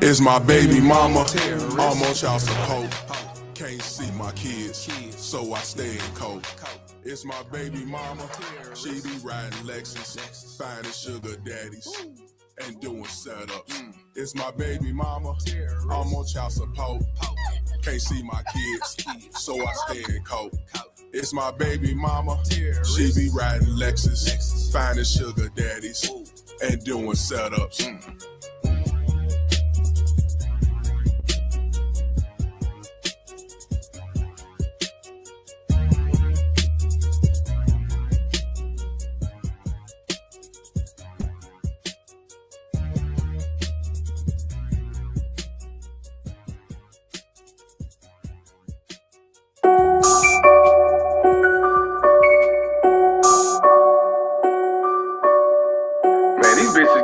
It's my baby mama, I'm on child support. Can't see my kids, so I stay in coke. It's my baby mama, she be riding Lexus, finding sugar daddies and doing setups. It's my baby mama, I'm on child support. Can't see my kids, so I stay in coke. It's my baby mama, she be riding Lexus, finding sugar daddies and doing setups.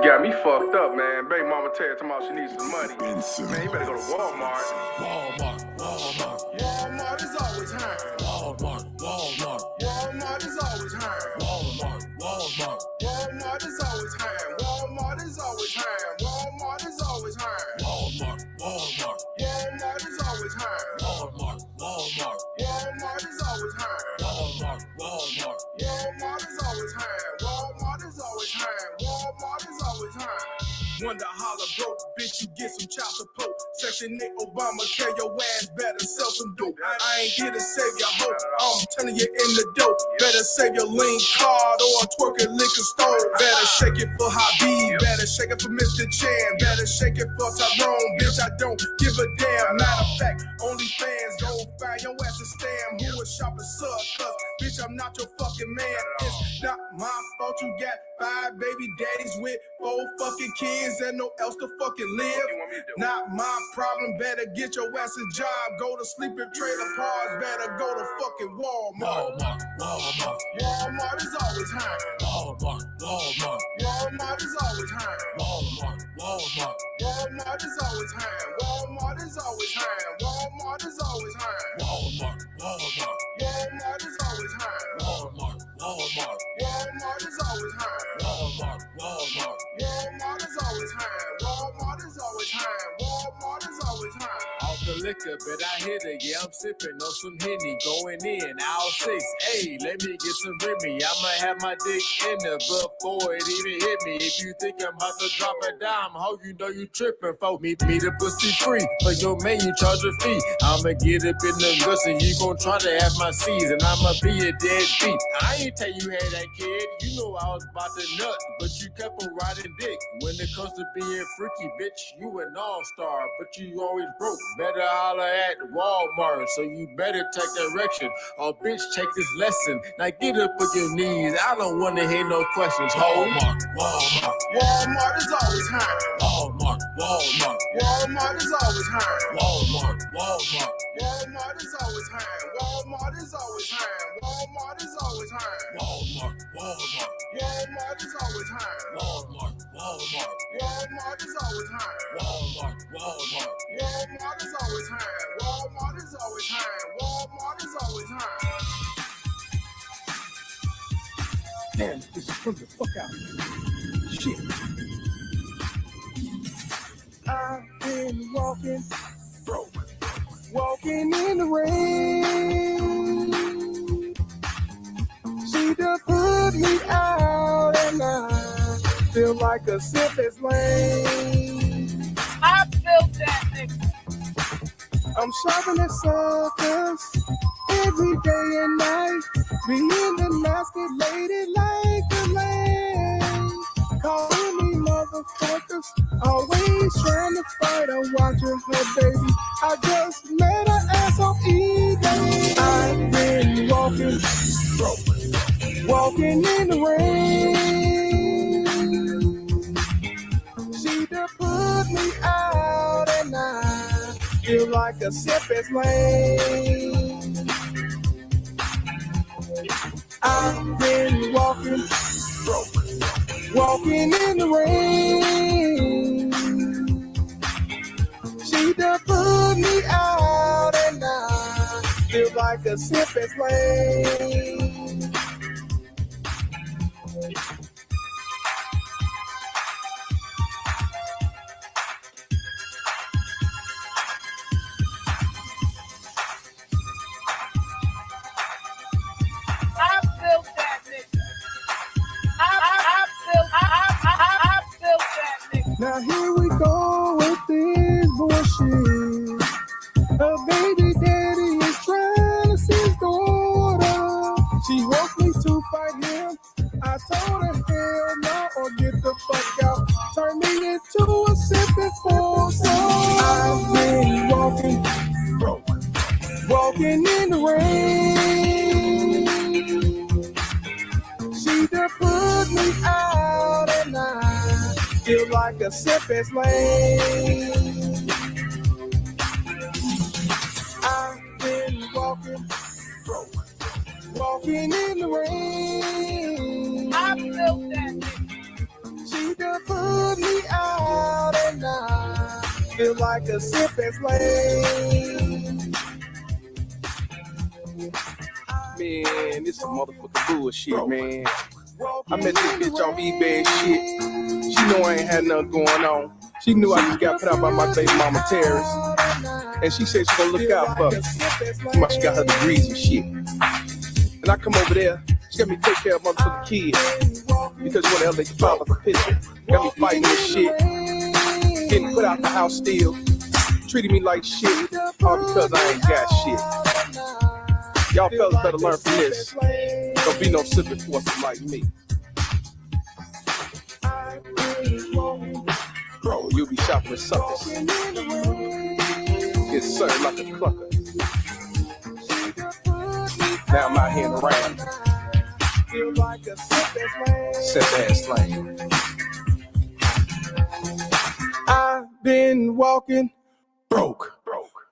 Got me fucked up, man. Baby mama tell you tomorrow she needs some money. Man, you better go to Walmart. Walmart is always hiring. Walmart is always hiring. Walmart is always hiring. Walmart is always hiring. Walmart is always hiring. Walmart is always hiring. Walmart is always hiring. Walmart is always hiring. Walmart is always hiring. Walmart is always hiring. Wonder holler broke, bitch, you get some child support. Section 8 Obamacare, your ass better sell some dope. I ain't here to save your hope, I'm telling you in the dope. Better save your lean card or a twerking liquor store. Better shake it for Habib, better shake it for Mr. Chan. Better shake it for Tyrone, bitch, I don't give a damn. Matter of fact, only fans gon' find your ass a stamp. Who a shopper sub, cause bitch, I'm not your fucking man. It's not my fault you got 5 baby daddies with 4 fucking kids and no else to fucking live. Not my problem, better get your ass a job. Go to sleep in trailer parks, better go to fucking Walmart. Walmart is always hiring. Walmart is always hiring. Walmart is always hiring. Walmart is always hiring. Walmart is always hiring. Walmart is always hiring. Walmart is always hiring. Walmart is always hiring. Walmart is always hiring. Off the liquor, but I hit it. Yeah, I'm sipping on some Henny, going in, aisle 6. Hey, let me get some Remy. I'ma have my dick in there before it even hit me. If you think I'm about to drop a dime, how you know you tripping for me the pussy free. For your man, you charge a fee. I'ma get up in the guts and you gon' try to have my seeds, and I'ma be a deadbeat. I ain't tell you had that kid. You know I was about to nut, but you kept on riding dick. When it comes to being freaky, bitch, you an all-star, but you always broke. Better holler at Walmart, so you better take direction. Or bitch, take this lesson. Now get up on your knees. I don't wanna hear no questions. Walmart is always hiring. Walmart is always hiring. Walmart is always hiring. Walmart is always hiring. Walmart is always hiring. Walmart is always hiring. Walmart is always hiring. Walmart is always hiring. Walmart is always hiring. Walmart is always hiring. Damn, this is from the fuck out. Shit. I've been walking, walking in the rain. She done put me out and I feel like a simplest lane. I built that thing. I'm shopping at suckers every day and night. Be in the nasty lady like a lane. Calling me motherfuckers, always trying to fight. I'm watching her, baby. I just met her ass on eBay. I've been walking in the rain. She done put me out and I feel like a simplest lane. I've been walking in the rain. She done put me out and I feel like a simplest lane. fight him. I told her hell no or get the fuck out. Turn me into a sipping fool. So I've been walking, broke, walking in the rain. She done put me out and I feel like a sipping slave. I've been walking, broke, walking in the rain. I felt that nigga. She done put me out and I feel like a sipping slave. Man, this is motherfucking bullshit, man. I met this bitch on eBay and shit. She know I ain't had nothing going on. She knew I just got put out by my baby mama terrorist. And she said she gonna look out for me. She got her degrees and shit. And I come over there, she got me take care of motherfucking kids. Because what the hell they can follow the picture. Got me fighting this shit. Getting put out the house still. Treating me like shit. All because I ain't got shit. Y'all fellas better learn from this. Don't be no sipping forces like me. Bro, you'll be shopping with suckers. Get served like a clucker. Now I'm out here in the rain. Sip ass lane. I've been walking, broke,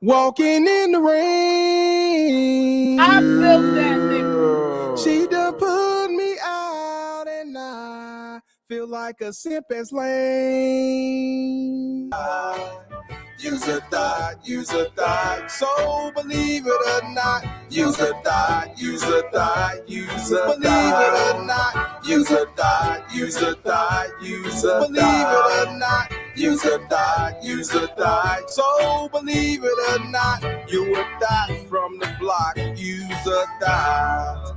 walking in the rain. I felt that nigga. She done put me out and I feel like a simp as lame. Use a thought, so believe it or not. Use a thought, believe it or not. Use a thought, believe it or not. Use a thought, so believe it or not. You a thought from the block, use a thought.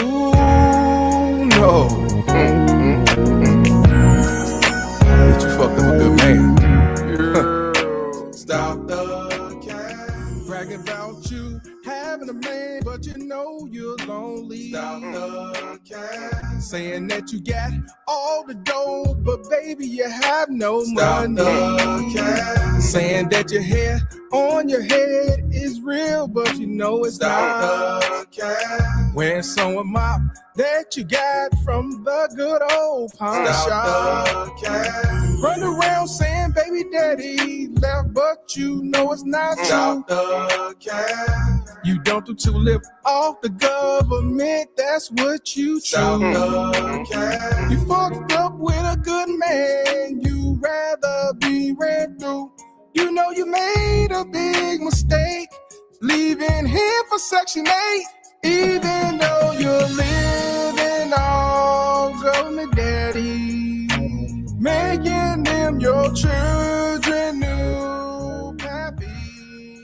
Ooh, no. Bitch, you fucked up a good man. Stop the cat. Bragging about you having a man, but you know you're lonely. Stop the cat. Saying that you got all the dough, but baby, you have no money. The cat. Saying that your hair on your head is real, but you know it's not. The cat. Wearing some mop that you got from the good old pawn shop. Run around saying baby daddy left, but you know it's not true. You don't do to live off the government, that's what you choose. You fucked up with a good man, you rather be ran through. You know you made a big mistake, leaving him for Section 8. Even though you're living off government daddy, making them your children new pappy.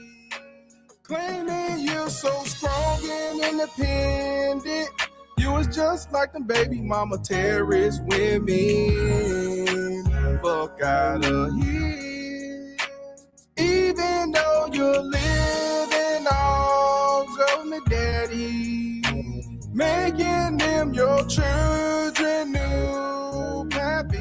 Claiming you're so strong and independent, you was just like them baby mama terrorist women. Fuck out of here. Even though you're living off government daddy, making them your children new pappy.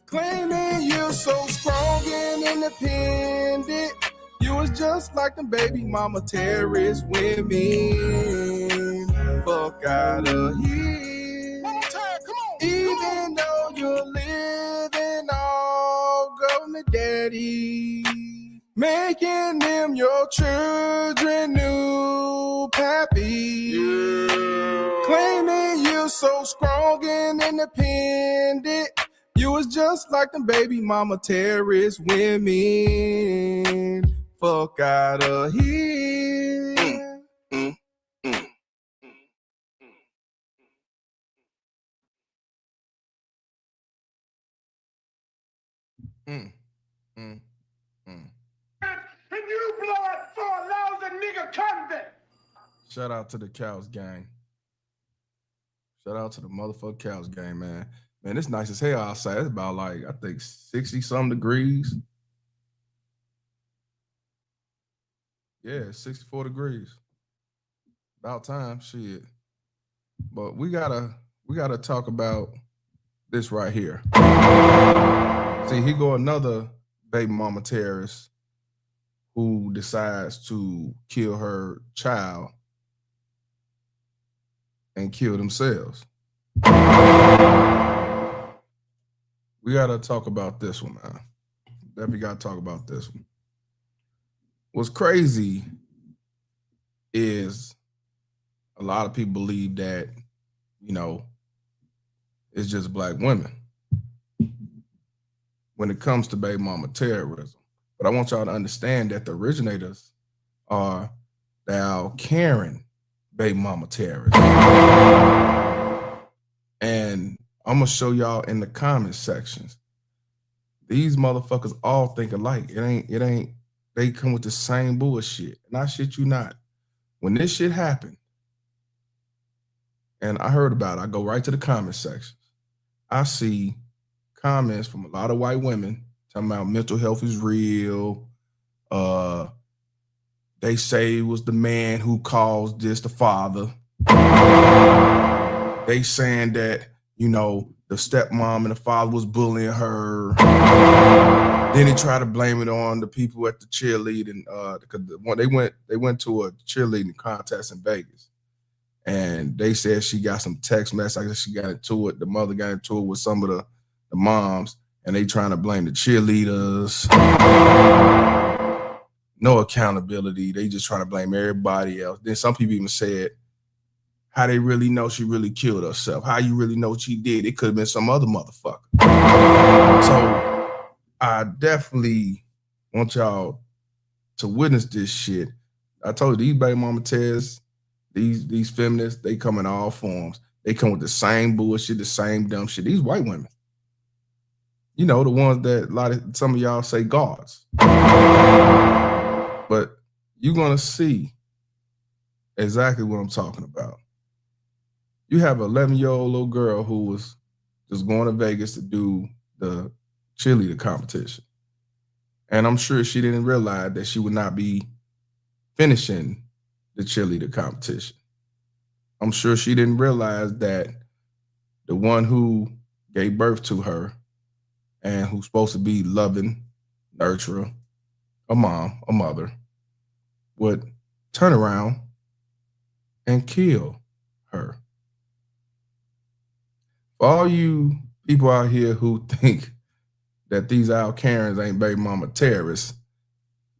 Claiming you're so strong and independent, you was just like them baby mama terrorist women. Fuck out of here. One more time, come on. Even though you're living off government daddy, making them your children new pappy. Claiming you're so strong and independent, you was just like them baby mama terrorist women. Fuck out of here. And you blood for a lousy nigga convict. Shout out to the Cows gang. Shout out to the motherfucking Cows gang, man. Man, it's nice as hell outside. It's about like, I think 60-some degrees. Yeah, 64 degrees. About time, shit. But we gotta talk about this right here. See, here go another baby mama terrorist who decides to kill her child and kill themselves. We gotta talk about this one, man. Definitely gotta talk about this one. What's crazy is a lot of people believe that, you know, it's just black women when it comes to baby mama terrorism. But I want y'all to understand that the originators are the Al Karen baby mama terrorists. And I'm gonna show y'all in the comment sections. These motherfuckers all think alike. It ain't, they come with the same bullshit. And I shit you not. When this shit happened, and I heard about it, I go right to the comment section. I see comments from a lot of white women talking about mental health is real. They say it was the man who caused this, the father. They saying that, you know, the stepmom and the father was bullying her. Then they try to blame it on the people at the cheerleading, because they went to a cheerleading contest in Vegas. And they said she got some text message. I guess she got into it. The mother got into it with some of the moms, and they trying to blame the cheerleaders. No accountability. They just trying to blame everybody else. Then some people even said, how they really know she really killed herself? How you really know what she did? It could have been some other motherfucker. So I definitely want y'all to witness this shit. I told you, these baby mama terrorists, these feminists, they come in all forms. They come with the same bullshit, the same dumb shit. These white women, you know, the ones that some of y'all say gods. But you're gonna see exactly what I'm talking about. You have an 11-year-old little girl who was just going to Vegas to do the cheerleader competition. And I'm sure she didn't realize that she would not be finishing the cheerleader competition. I'm sure she didn't realize that the one who gave birth to her and who's supposed to be loving, nurturer, a mom, a mother, would turn around and kill her. For all you people out here who think that these Al Karens ain't baby mama terrorists,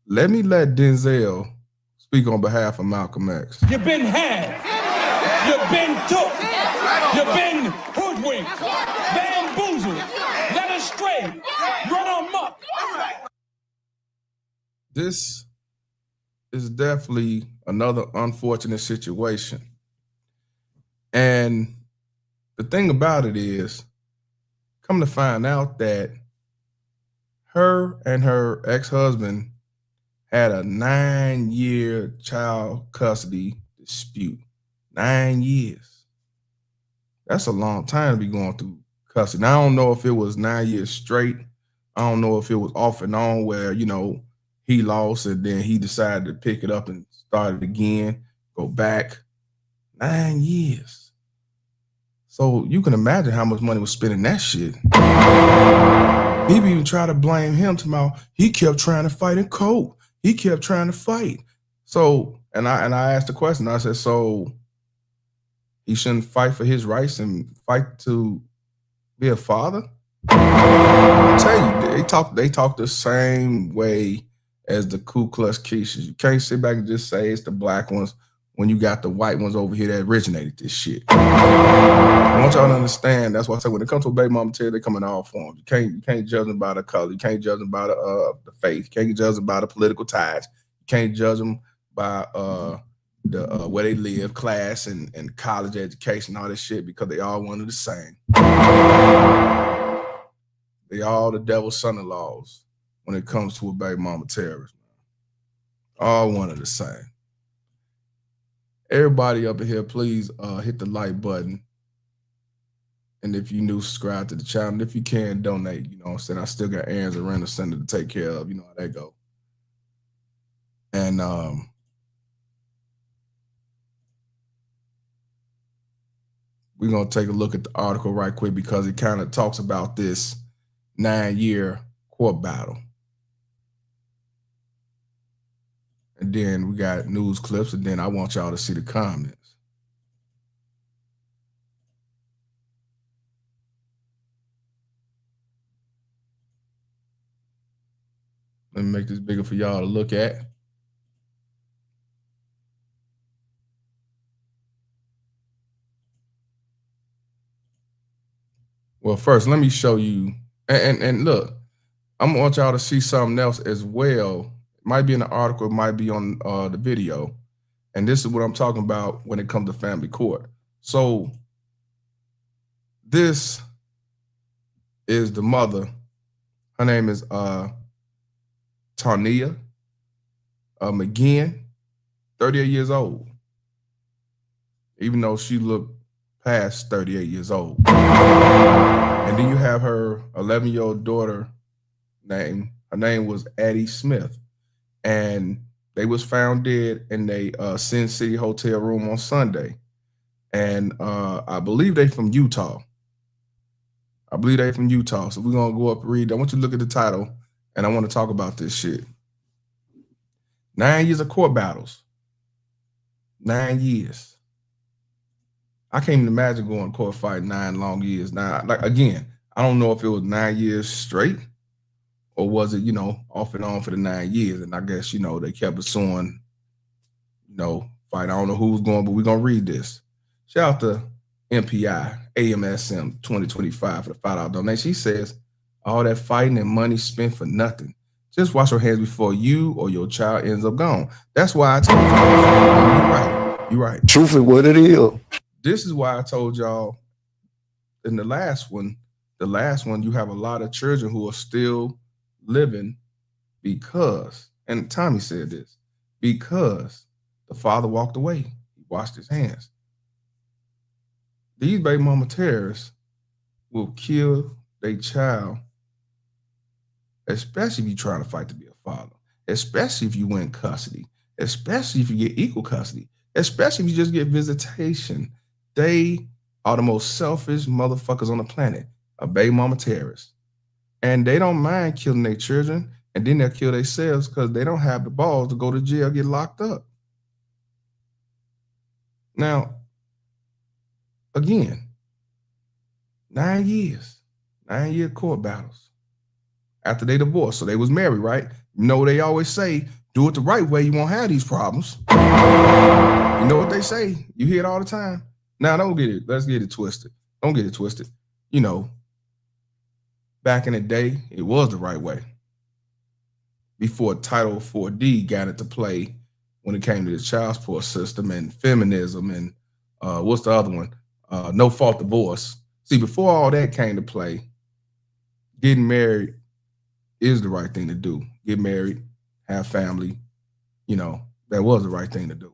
let Denzel speak on behalf of Malcolm X. You've been had. You've been took. You've been hoodwinked, bamboozled, led astray, run amok. This is definitely another unfortunate situation. And the thing about it is, come to find out that her and her ex-husband had a 9-year child custody dispute. 9 years. That's a long time to be going through custody. Now, I don't know if it was 9 years straight. I don't know if it was off and on where, you know, he lost and then he decided to pick it up and start it again, go back. 9 years. So you can imagine how much money was spent in that shit. People even try to blame him tomorrow. He kept trying to fight in court. He kept trying to fight. So, and I asked the question, I said, so he shouldn't fight for his rights and fight to be a father? I tell you, they talk the same way as the Ku Klux Keishas. You can't sit back and just say it's the black ones when you got the white ones over here that originated this shit. I want y'all to understand. That's why I say when it comes to a baby mama terror, they come in all forms. You can't judge them by the color. You can't judge them by the faith. You can't judge them by the political ties. You can't judge them by the where they live, class, and college education, all this shit, because they all one of the same. They all the devil's son-in-laws when it comes to a baby mama terrorist. All one of the same. Everybody up in here, please hit the like button And if you new, subscribe to the channel. If you can, donate. You know what I'm saying? I still got errands around the center to take care of. You know how that go. And we're going to take a look at the article right quick because it kind of talks about this 9-year court battle. And then we got news clips, and then I want y'all to see the comments. Let me make this bigger for y'all to look at. Well, first, let me show you. And look, I'm going to want y'all to see something else as well. It might be in the article. It might be on the video. And this is what I'm talking about when it comes to family court. So this is the mother. Her name is Tania McGinn, 38 years old, even though she looked past 38 years old. And then you have her 11-year-old daughter her name was Addie Smith. And they was found dead in a Sin City hotel room on Sunday. And I believe they from Utah. So we're going to go up and read. I want you to look at the title, and I want to talk about this shit. 9 years of court battles. 9 years. I can't even imagine going to court fight 9 long years. Now, like, again, I don't know if it was 9 years straight or was it, you know, off and on for the 9 years. And I guess, you know, they kept pursuing, you know, fight. I don't know who's going, but we're going to read this. Shout out to MPI, AMSM 2025 for the $5 donation. She says, all that fighting and money spent for nothing. Just wash your hands before you or your child ends up gone. That's why I told y'all. You're right. Truth is what it is. This is why I told y'all in the last one, you have a lot of children who are still living because, and Tommy said this, because the father walked away. He washed his hands. These baby mama terrorists will kill their child, especially if you're trying to fight to be a father, especially if you win custody, especially if you get equal custody, especially if you just get visitation. They are the most selfish motherfuckers on the planet, a baby mama terrorist. And they don't mind killing their children, and then they'll kill themselves because they don't have the balls to go to jail, get locked up. Now, again, 9 years, 9-year court battles after they divorced. So they was married, right? You know, they always say, do it the right way, you won't have these problems. You know what they say? You hear it all the time. Now, let's get it twisted. Don't get it twisted. You know, back in the day, it was the right way. Before Title 4D got into play when it came to the child support system and feminism and what's the other one? No fault divorce. See, before all that came to play, getting married is the right thing to do. Get married, have family, you know, that was the right thing to do.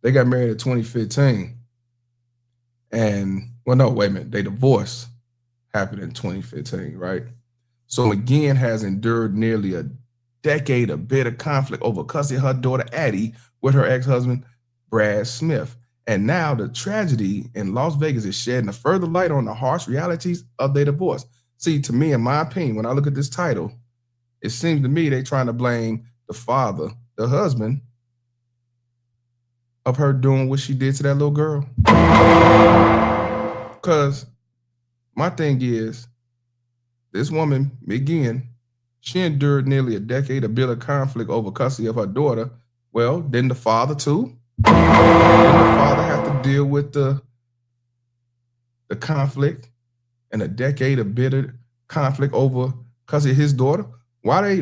They got married in 2015. And, well, no, wait a minute. They divorced happened in 2015, right? So McGinn has endured nearly a decade of bitter conflict over custody of her daughter, Addie, with her ex-husband, Brad Smith. And now the tragedy in Las Vegas is shedding a further light on the harsh realities of their divorce. See, to me, in my opinion, when I look at this title, it seems to me they're trying to blame the father, the husband, of her doing what she did to that little girl. Because my thing is, this woman, McGinn, she endured nearly a decade of bitter conflict over custody of her daughter. Well, didn't the father too? Didn't the father have to deal with the conflict and a decade of bitter conflict over custody of his daughter? Why they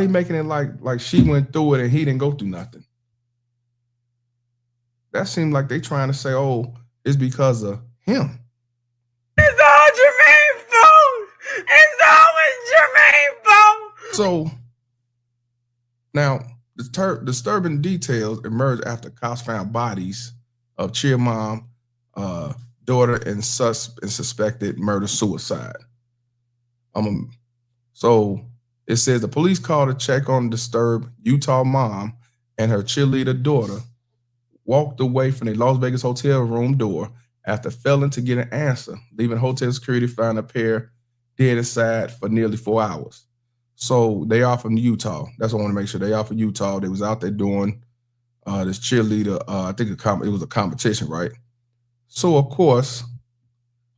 making it like she went through it and he didn't go through nothing? That seemed like they trying to say, oh, it's because of him. It's all Jermaine's fault. It's always Jermaine's fault. So now disturbing details emerged after cops found bodies of cheer mom daughter in suspected murder-suicide. So it says the police called to check on disturbed Utah mom and her cheerleader daughter walked away from the Las Vegas hotel room door after failing to get an answer, leaving hotel security find a pair dead inside for nearly 4 hours. So they are from Utah. That's what I want to make sure. They are from Utah. They was out there doing this cheerleader, I think it was a competition, right? So, of course,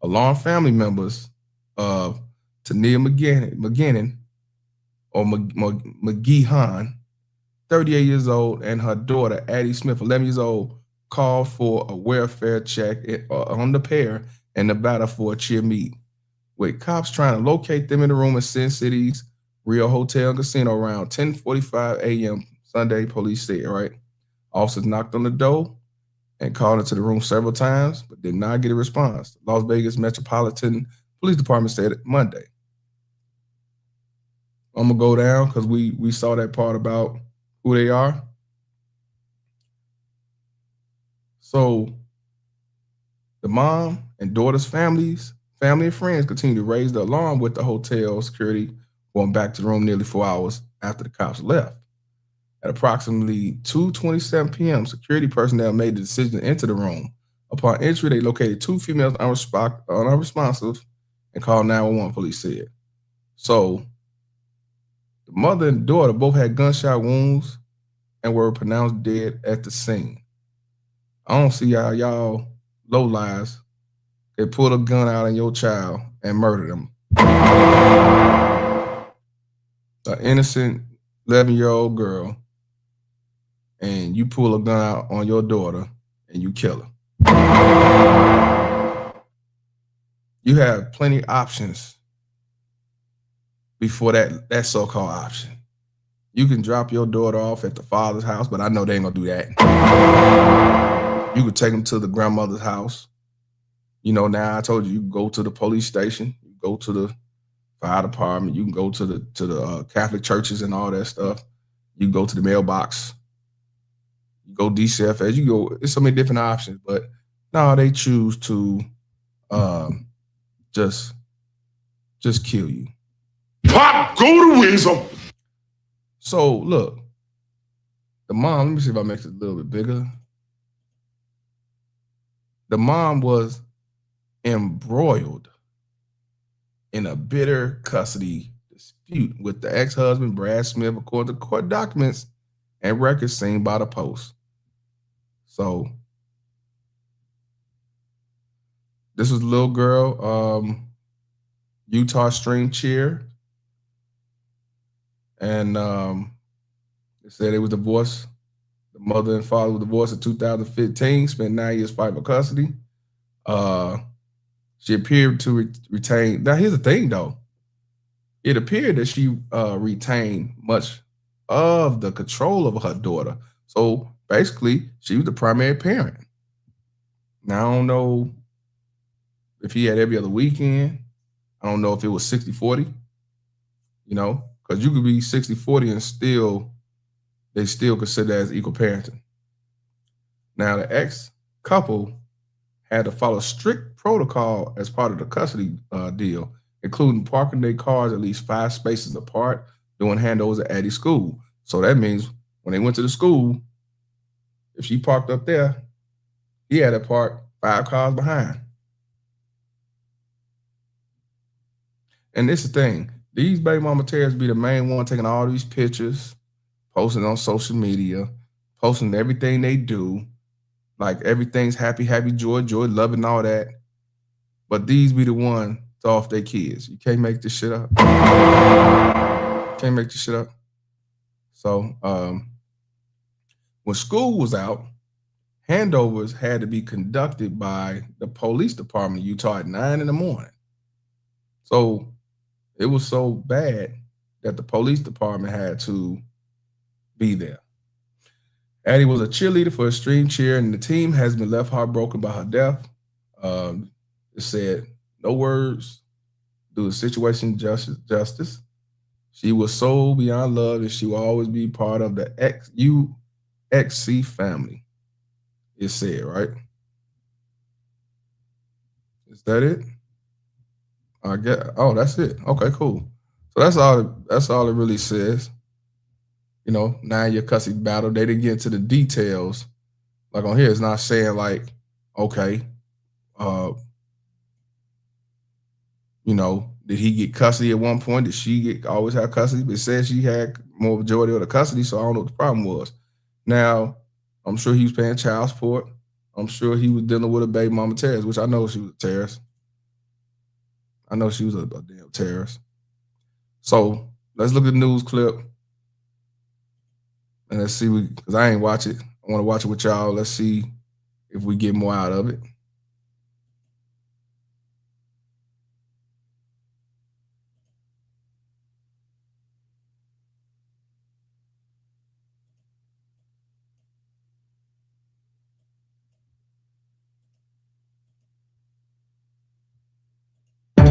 alarmed family members of Tania McGinnon, or McGeehan, 38 years old, and her daughter, Addie Smith, 11 years old, called for a welfare check on the pair in Nevada for a cheer meet, with cops trying to locate them in the room at Sin City's Rio Hotel and Casino around 10:45 a.m. Sunday, police said, right? Officers knocked on the door and called into the room several times, but did not get a response. The Las Vegas Metropolitan Police Department said it Monday. I'm going to go down because we saw that part about who they are. So the mom and daughter's family and friends continue to raise the alarm with the hotel security going back to the room nearly 4 hours after the cops left. At approximately 2:27 p.m., security personnel made the decision to enter the room. Upon entry, they located two females unresponsive and called 911, police said. So the mother and daughter both had gunshot wounds and were pronounced dead at the scene. I don't see how y'all lowlives can pull a gun out on your child and murder them. An innocent 11-year-old girl, and you pull a gun out on your daughter and you kill her. You have plenty of options before that so-called option. You can drop your daughter off at the father's house, but I know they ain't gonna do that. You could take them to the grandmother's house. You know, now I told you can go to the police station, you go to the fire department, you can go to the Catholic churches and all that stuff. You can go to the mailbox. You go DCFS. You go. There's so many different options, but no, they choose to just kill you. Pop, go to wisdom. So look, the mom. Let me see if I make it a little bit bigger. The mom was embroiled in a bitter custody dispute with the ex-husband, Brad Smith, according to court documents and records seen by the Post. So this was a little girl, Utah string cheer. And they said they was divorced. The mother and father were divorced in 2015, spent 9 years fighting for custody. She appeared to retain. Now, here's the thing, though. It appeared that she retained much of the control of her daughter. So basically, she was the primary parent. Now, I don't know if he had every other weekend. I don't know if it was 60-40, you know, because you could be 60-40 and they still consider that as equal parenting. Now, the ex-couple had to follow strict protocol as part of the custody deal, including parking their cars at least 5 spaces apart, doing handovers at Addie's school. So that means when they went to the school, if she parked up there, he had to park 5 cars behind. And this is the thing. These baby mama terrorists be the main one taking all these pictures, posting on social media, posting everything they do. Like everything's happy, happy, joy, joy, love, and all that. But these be the one to off their kids. You can't make this shit up. Can't make this shit up. So when school was out, handovers had to be conducted by the police department of Utah at 9 in the morning. So it was so bad that the police department had to be there. Addie was a cheerleader for Extreme Cheer, and the team has been left heartbroken by her death. It said, no words due to situation justice. She was so beyond love, and she will always be part of the UXC family. It said, right? Is that it? I get. Oh, that's it. Okay, cool. So that's all it really says. 9-year custody battle. They didn't get into the details. Like on here, it's not saying like, okay, did he get custody at one point? Did she always have custody? But it said she had more majority of the custody, so I don't know what the problem was. Now, I'm sure he was paying child support. I'm sure he was dealing with a baby mama terrorist, which I know she was a terrorist. I know she was a damn terrorist. So let's look at the news clip and let's see, because I ain't watch it. I want to watch it with y'all. Let's see if we get more out of it.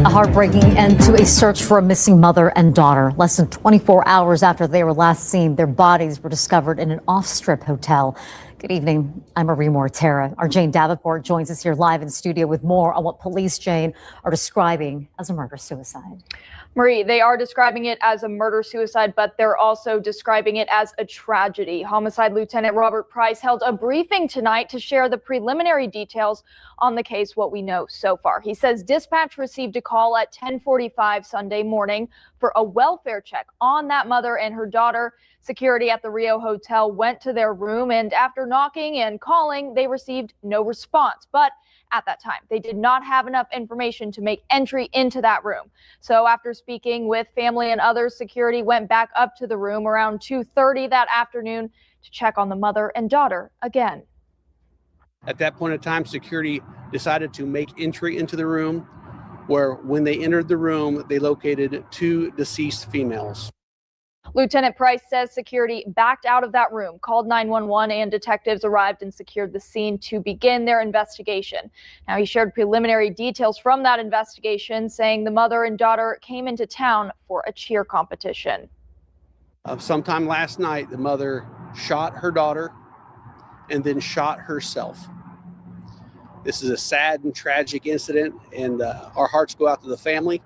A heartbreaking end to a search for a missing mother and daughter. Less than 24 hours after they were last seen, their bodies were discovered in an off-strip hotel. Good evening. I'm Marie Mortera. Our Jane Davenport joins us here live in studio with more on what police, Jane, are describing as a murder-suicide. Marie, they are describing it as a murder-suicide, but they're also describing it as a tragedy. Homicide Lieutenant Robert Price held a briefing tonight to share the preliminary details on the case, what we know so far. He says dispatch received a call at 10:45 Sunday morning for a welfare check on that mother and her daughter. Security at the Rio Hotel went to their room, and after knocking and calling, they received no response. But at that time, they did not have enough information to make entry into that room. So after speaking with family and others, security went back up to the room around 2:30 that afternoon to check on the mother and daughter again. At that point in time, security decided to make entry into the room, where when they entered the room, they located 2 deceased females. Lieutenant Price says security backed out of that room, called 911, and detectives arrived and secured the scene to begin their investigation. Now, he shared preliminary details from that investigation, saying the mother and daughter came into town for a cheer competition. Sometime last night, the mother shot her daughter and then shot herself. This is a sad and tragic incident, and our hearts go out to the family.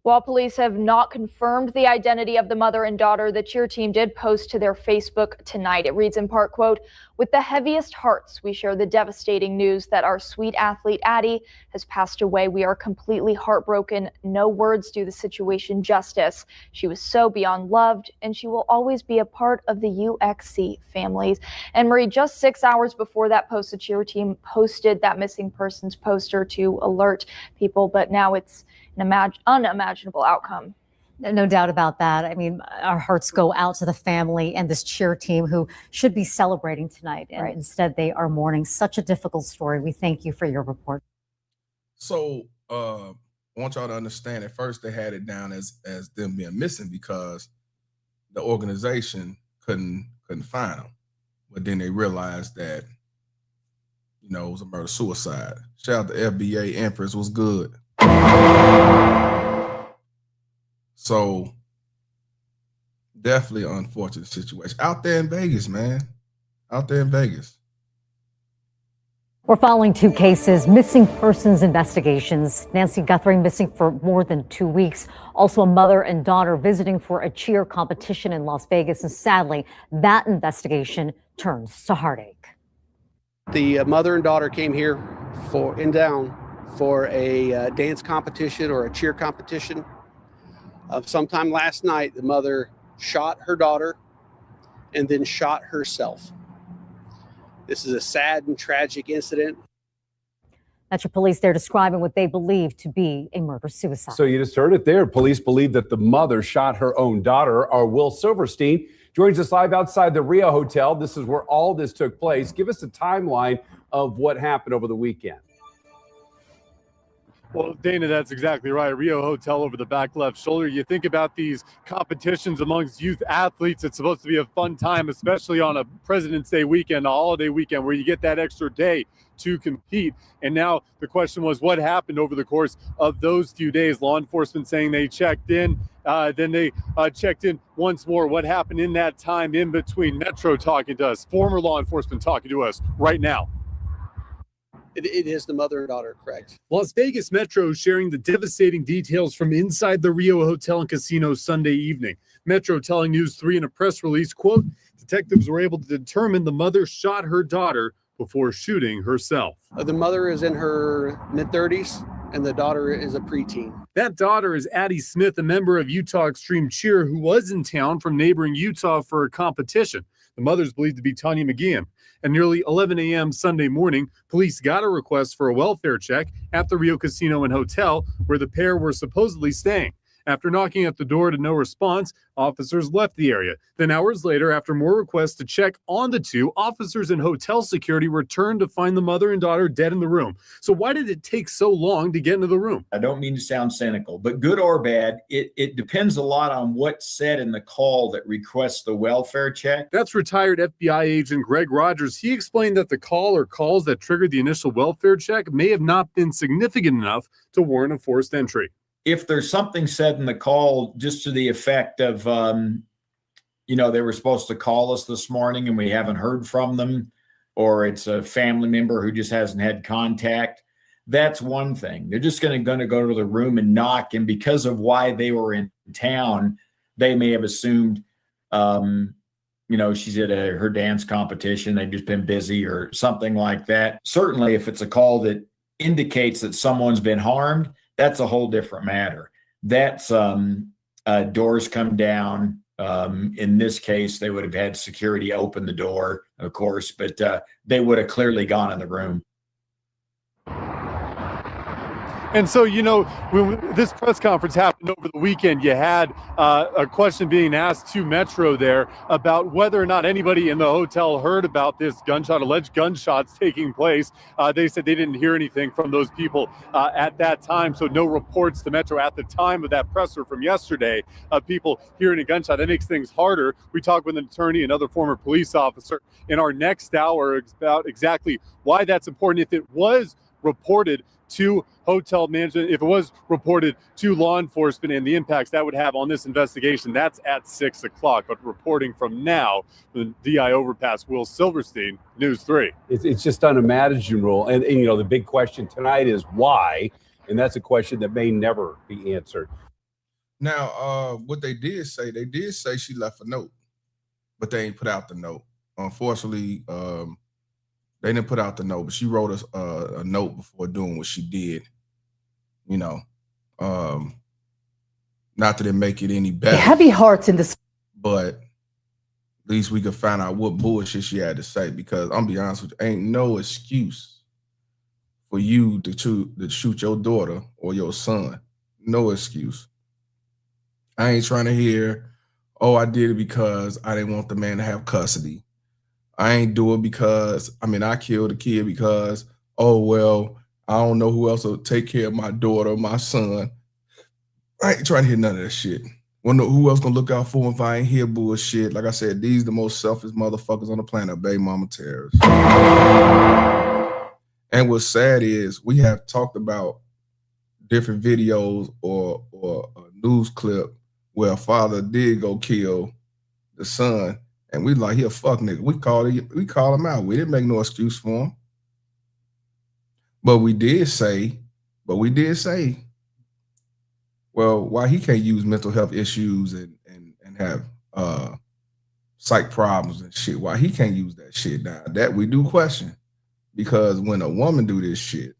While police have not confirmed the identity of the mother and daughter, the cheer team did post to their Facebook tonight. It reads in part, quote, "With the heaviest hearts, we share the devastating news that our sweet athlete Addie has passed away. We are completely heartbroken. No words do the situation justice. She was so beyond loved, and she will always be a part of the UXC families." And Marie, just 6 hours before that post, the cheer team posted that missing persons poster to alert people, but now it's an unimaginable outcome. No doubt about that. I mean, our hearts go out to the family and this cheer team who should be celebrating tonight. And instead they are mourning. Such a difficult story. We thank you for your report. So I want y'all to understand, at first they had it down as them being missing because the organization couldn't find them. But then they realized that, it was a murder-suicide. Shout out to FBA Empress, was good. So definitely an unfortunate situation out there in Vegas, man. Out there in Vegas. We're following 2 cases, missing persons investigations. Nancy Guthrie missing for more than 2 weeks. Also a mother and daughter visiting for a cheer competition in Las Vegas. And sadly, that investigation turns to heartache. The mother and daughter came here for a dance competition or a cheer competition. Sometime last night, the mother shot her daughter and then shot herself. This is a sad and tragic incident. That's your police there describing what they believe to be a murder-suicide. So you just heard it there. Police believe that the mother shot her own daughter. Our Will Silverstein joins us live outside the Rio Hotel. This is where all this took place. Give us a timeline of what happened over the weekend. Well, Dana, that's exactly right. Rio Hotel over the back left shoulder. You think about these competitions amongst youth athletes. It's supposed to be a fun time, especially on a President's Day weekend, a holiday weekend, where you get that extra day to compete. And now the question was, what happened over the course of those few days? Law enforcement saying they checked in, then they checked in once more. What happened in that time in between? Metro talking to us, former law enforcement talking to us right now. It is the mother and daughter, correct. Las Vegas Metro is sharing the devastating details from inside the Rio Hotel and Casino Sunday evening. Metro telling News 3 in a press release, quote, detectives were able to determine the mother shot her daughter before shooting herself. The mother is in her mid-30s, and the daughter is a preteen. That daughter is Addie Smith, a member of Utah Extreme Cheer who was in town from neighboring Utah for a competition. The mother is believed to be Tanya McGeehan. At nearly 11 a.m. Sunday morning, police got a request for a welfare check at the Rio Casino and Hotel where the pair were supposedly staying. After knocking at the door to no response, officers left the area. Then hours later, after more requests to check on the two, officers and hotel security returned to find the mother and daughter dead in the room. So why did it take so long to get into the room? I don't mean to sound cynical, but good or bad, it depends a lot on what's said in the call that requests the welfare check. That's retired FBI agent Greg Rogers. He explained that the call or calls that triggered the initial welfare check may have not been significant enough to warrant a forced entry. If there's something said in the call just to the effect of, they were supposed to call us this morning and we haven't heard from them, or it's a family member who just hasn't had contact, that's one thing. They're just going to go to the room and knock. And because of why they were in town, they may have assumed, she's at her dance competition. They've just been busy or something like that. Certainly, if it's a call that indicates that someone's been harmed, that's a whole different matter. That's doors come down. In this case, they would have had security open the door, of course, but they would have clearly gone in the room. And so, when this press conference happened over the weekend, you had a question being asked to Metro there about whether or not anybody in the hotel heard about this alleged gunshots taking place. They said they didn't hear anything from those people at that time. So no reports to Metro at the time of that presser from yesterday of people hearing a gunshot. That makes things harder. We talked with an attorney, another former police officer, in our next hour about exactly why that's important. If it was reported to hotel management, if it was reported to law enforcement, and the impacts that would have on this investigation, that's at 6 o'clock. But reporting from now, the DI Overpass, Will Silverstein, News 3. It's just unimaginable. And the big question tonight is why? And that's a question that may never be answered. Now, what they did say she left a note, but they ain't put out the note. Unfortunately, they didn't put out the note, but she wrote us a note before doing what she did. Not that it make it any better. Heavy hearts in this. But at least we could find out what bullshit she had to say, because I'm be honest with you, ain't no excuse for you to shoot your daughter or your son. No excuse. I ain't trying to hear, I did it because I didn't want the man to have custody. I ain't do it because, I killed the kid because, I don't know who else will take care of my daughter or my son. I ain't trying to hear none of that shit. Wonder who else gonna look out for him if I ain't hear bullshit. Like I said, these the most selfish motherfuckers on the planet, baby mama terrorists. And what's sad is we have talked about different videos or a news clip where a father did go kill the son, and we like, he a fuck nigga. We call him out. We didn't make no excuse for him. But we did say, well, why he can't use mental health issues and have psych problems and shit, why he can't use that shit now? That we do question. Because when a woman do this shit,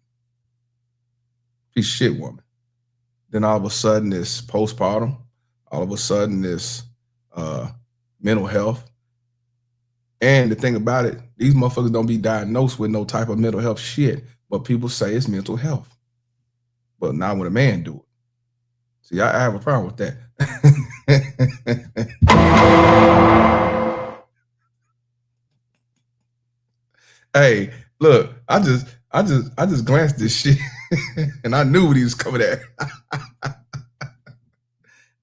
she's a shit woman. Then all of a sudden this postpartum, all of a sudden this mental health. And the thing about it, these motherfuckers don't be diagnosed with no type of mental health shit, but people say it's mental health. But not when a man do it. See, I have a problem with that. Hey, look, I just glanced at this shit and I knew what he was coming at.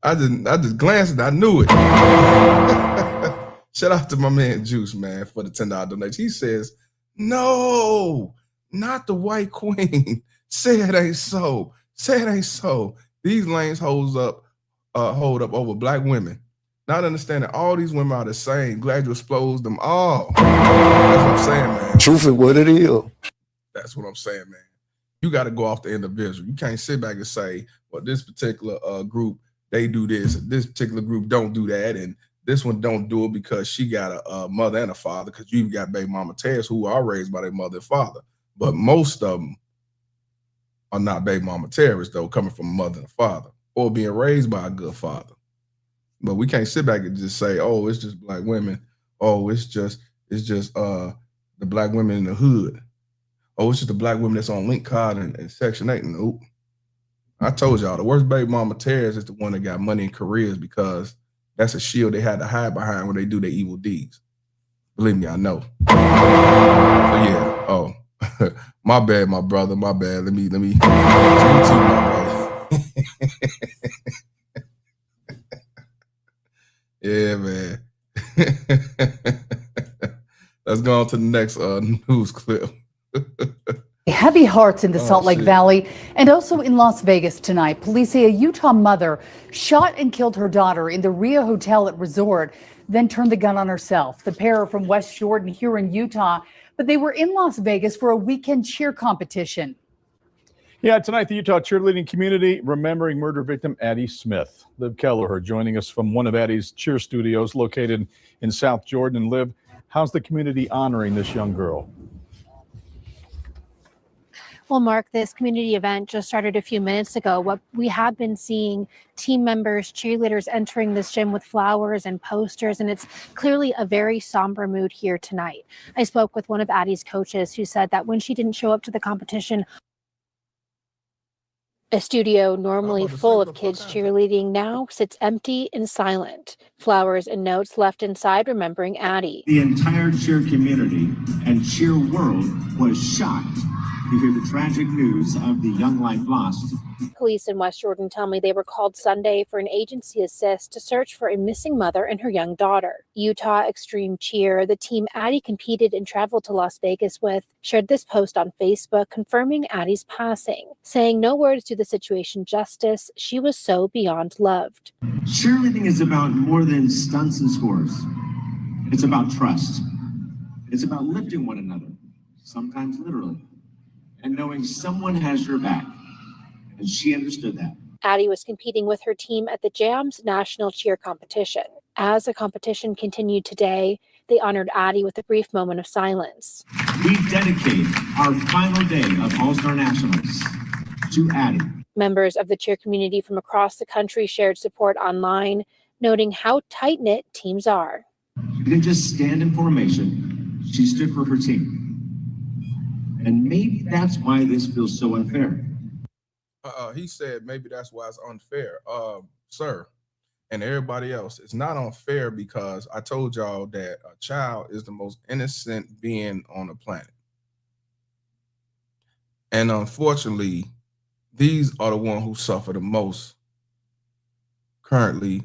I just glanced and I knew it. Shout out to my man Juice, man, for the $10 donation. He says, no, not the white queen. Say it ain't so. Say it ain't so. These lanes hold up over black women. Not understanding all these women are the same. Glad you exposed them all. That's what I'm saying, man. Truth is what it is. That's what I'm saying, man. You got to go off the individual. You can't sit back and say, well, this particular group, they do this, this particular group don't do that, and this one don't do it because she got a mother and a father, because you've got baby mama terrorists who are raised by their mother and father. But most of them are not baby mama terrorists, though, coming from a mother and a father or being raised by a good father. But we can't sit back and just say, oh, it's just black women. Oh, it's just the black women in the hood. Oh, it's just the black women that's on link card and Section 8. Nope. I told y'all, the worst baby mama terrorist is the one that got money and careers, because that's a shield they had to hide behind when they do their evil deeds. Believe me, I know. But yeah, oh, my bad, my brother, my bad. Let me my brother. Yeah, man. Let's go on to the next news clip. Heavy hearts in the Salt Lake Valley and also in Las Vegas tonight. Police say a Utah mother shot and killed her daughter in the Rio Hotel at Resort, then turned the gun on herself. The pair are from West Jordan here in Utah, but they were in Las Vegas for a weekend cheer competition. Yeah, tonight the Utah cheerleading community remembering murder victim Addie Smith. Liv Kelleher joining us from one of Addie's cheer studios located in South Jordan. And Liv, how's the community honoring this young girl? Well, Mark, this community event just started a few minutes ago. What we have been seeing team members, cheerleaders entering this gym with flowers and posters, and it's clearly a very somber mood here tonight. I spoke with one of Addie's coaches who said that when she didn't show up to the competition, a studio normally full of kids cheerleading now sits empty and silent. Flowers and notes left inside remembering Addie. The entire cheer community and cheer world was shocked to hear the tragic news of the young life lost. Police in West Jordan tell me they were called Sunday for an agency assist to search for a missing mother and her young daughter. Utah Extreme Cheer, the team Addie competed and traveled to Las Vegas with, shared this post on Facebook confirming Addie's passing, saying no words do the situation justice. She was so beyond loved. Cheerleading is about more than stunts and scores. It's about trust. It's about lifting one another, sometimes literally, and knowing someone has your back. And she understood that. Addie was competing with her team at the JAMS National Cheer Competition. As the competition continued today, they honored Addie with a brief moment of silence. We dedicate our final day of All-Star Nationals to Addie. Members of the cheer community from across the country shared support online, noting how tight-knit teams are. She didn't just stand in formation, she stood for her team. And maybe that's why this feels so unfair. He said maybe that's why it's unfair. Sir, and everybody else, it's not unfair because I told y'all that a child is the most innocent being on the planet. And unfortunately, these are the ones who suffer the most currently,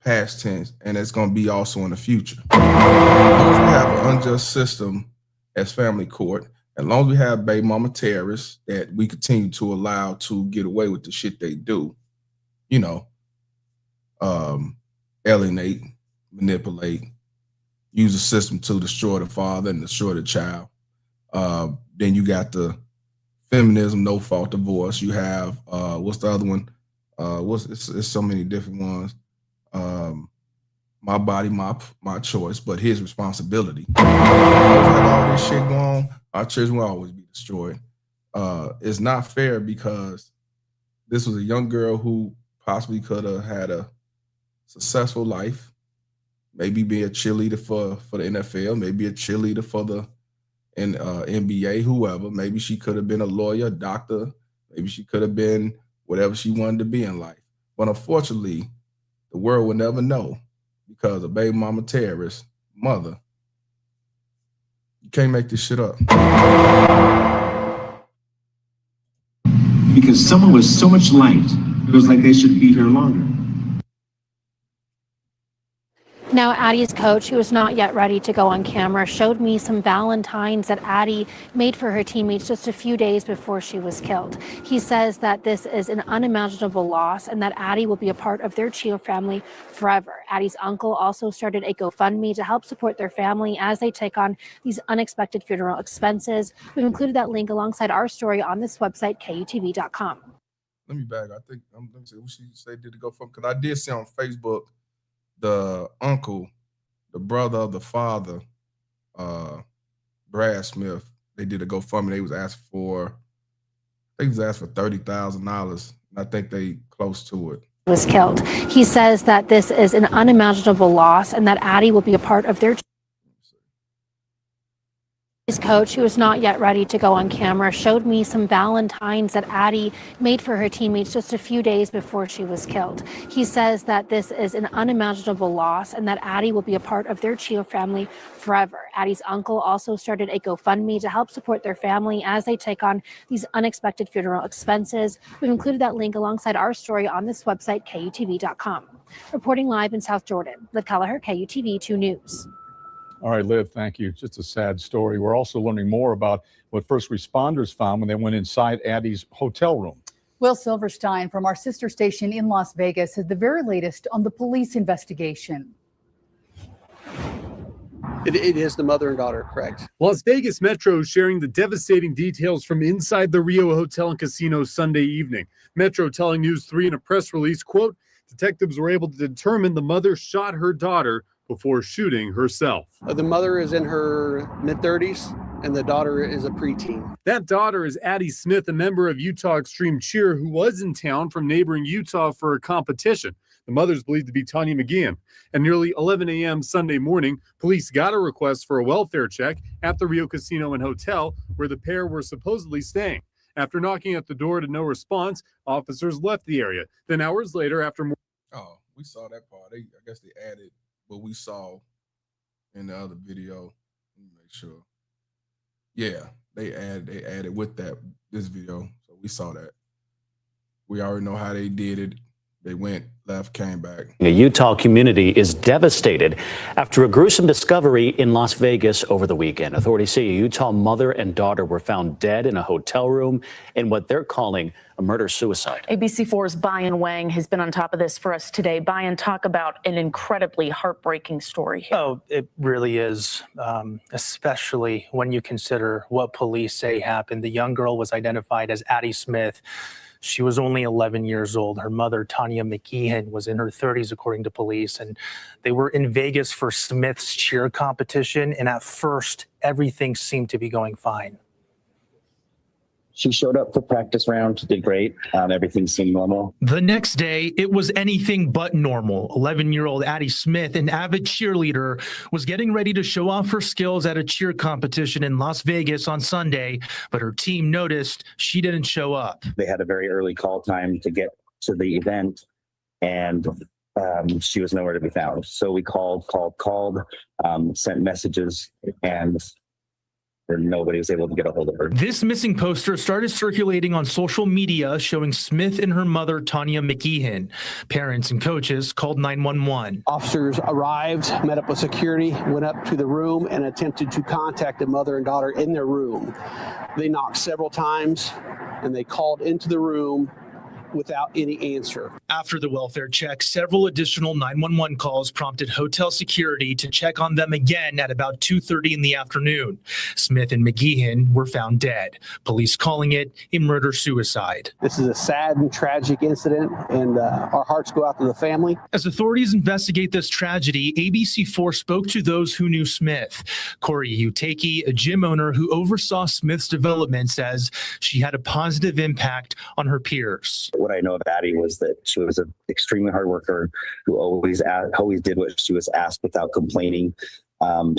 past tense, and it's going to be also in the future. As long as we have an unjust system as family court, as long as we have baby mama terrorists that we continue to allow to get away with the shit they do, you know, alienate, manipulate, use the system to destroy the father and destroy the child. Then you got the feminism, no fault divorce. You have what's the other one? It's so many different ones. My body, my choice, but his responsibility. If we have all this shit going on, our children will always be destroyed. It's not fair because this was a young girl who possibly could have had a successful life, maybe be a cheerleader for the NFL, maybe a cheerleader for the NBA, whoever. Maybe she could have been a lawyer, a doctor. Maybe she could have been whatever she wanted to be in life. But unfortunately, the world will never know because a baby mama terrorist mother. You can't make this shit up. Because someone with so much light feels like they should be here longer. Now, Addie's coach, who was not yet ready to go on camera, showed me some Valentines that Addie made for her teammates just a few days before she was killed. He says that this is an unimaginable loss and that Addie will be a part of their Chio family forever. Addie's uncle also started a GoFundMe to help support their family as they take on these unexpected funeral expenses. We've included that link alongside our story on this website, KUTV.com. Let me back. I think let me see what she said did to go for, because I did see on Facebook the uncle, the brother of the father, Brad Smith, they did a GoFundMe. They was asked for, I think he was asked for $30,000. I think they close to it. Was killed. He says that this is an unimaginable loss and that Addie will be a part of their His coach, who was not yet ready to go on camera, showed me some Valentines that Addie made for her teammates just a few days before she was killed. He says that this is an unimaginable loss and that Addie will be a part of their Chio family forever. Addie's uncle also started a GoFundMe to help support their family as they take on these unexpected funeral expenses. We've included that link alongside our story on this website, KUTV.com. Reporting live in South Jordan, Liv Kelleher, KUTV 2 News. All right, Liv, thank you. Just a sad story. We're also learning more about what first responders found when they went inside Addie's hotel room. Will Silverstein from our sister station in Las Vegas has the very latest on the police investigation. It is the mother and daughter, correct? Las Vegas Metro is sharing the devastating details from inside the Rio Hotel and Casino Sunday evening. Metro telling News 3 in a press release, quote, detectives were able to determine the mother shot her daughter before shooting herself. The mother is in her mid-30s and the daughter is a preteen. That daughter is Addie Smith, a member of Utah Extreme Cheer who was in town from neighboring Utah for a competition. The mother's believed to be Tanya McGeehan. At nearly 11 a.m. Sunday morning, police got a request for a welfare check at the Rio Casino and Hotel where the pair were supposedly staying. After knocking at the door to no response, officers left the area. Then hours later, after more... Oh, we saw that part. I guess they added what we saw in the other video. Let me make sure. Yeah, they added with this video. So we saw that. We already know how they did it. They went left, came back. The Utah community is devastated after a gruesome discovery in Las Vegas over the weekend. Authorities say a Utah mother and daughter were found dead in a hotel room in what they're calling a murder-suicide. ABC4's Bayan Wang has been on top of this for us today. Bayan, talk about an incredibly heartbreaking story here. Oh, it really is, especially when you consider what police say happened. The young girl was identified as Addie Smith. She was only 11 years old. Her mother, Tanya McGeehan, was in her 30s, according to police. And they were in Vegas for Smith's cheer competition. And at first, everything seemed to be going fine. She showed up for practice round, did great. Everything seemed normal. The next day, it was anything but normal. 11-year-old Addie Smith, an avid cheerleader, was getting ready to show off her skills at a cheer competition in Las Vegas on Sunday, but her team noticed she didn't show up. They had a very early call time to get to the event, and she was nowhere to be found. So we called, sent messages, and nobody was able to get a hold of her. This missing poster started circulating on social media showing Smith and her mother, Tanya McGeehan. Parents and coaches called 911. Officers arrived, met up with security, went up to the room and attempted to contact the mother and daughter in their room. They knocked several times and they called into the room without any answer. After the welfare check, several additional 911 calls prompted hotel security to check on them again at about 2:30 in the afternoon. Smith and McGeehan were found dead, police calling it a murder-suicide. This is a sad and tragic incident, and our hearts go out to the family. As authorities investigate this tragedy, ABC4 spoke to those who knew Smith. Corey Uteki, a gym owner who oversaw Smith's development, says she had a positive impact on her peers. What I know of Addie was that she was an extremely hard worker who always did what she was asked without complaining.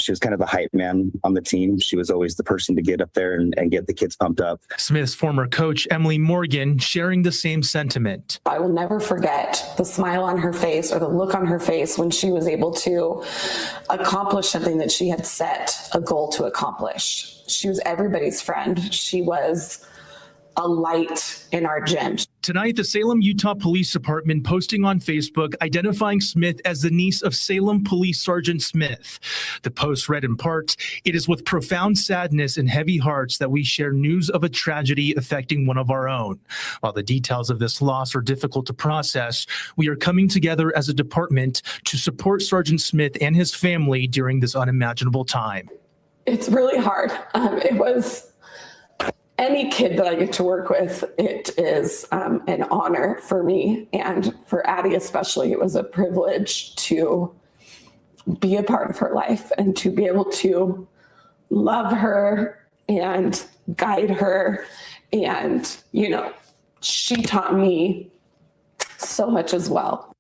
She was kind of the hype man on the team. She was always the person to get up there and get the kids pumped up. Smith's former coach, Emily Morgan, sharing the same sentiment. I will never forget the smile on her face or the look on her face when she was able to accomplish something that she had set a goal to accomplish. She was everybody's friend. She was a light in our gym. Tonight, the Salem, Utah Police Department posting on Facebook identifying Smith as the niece of Salem Police Sergeant Smith. The post read in part, "It is with profound sadness and heavy hearts that we share news of a tragedy affecting one of our own. While the details of this loss are difficult to process, we are coming together as a department to support Sergeant Smith and his family during this unimaginable time." It's really hard. It was any kid that I get to work with, it is an honor for me, and for Addie especially. It was a privilege to be a part of her life and to be able to love her and guide her. And, you know, she taught me so much as well.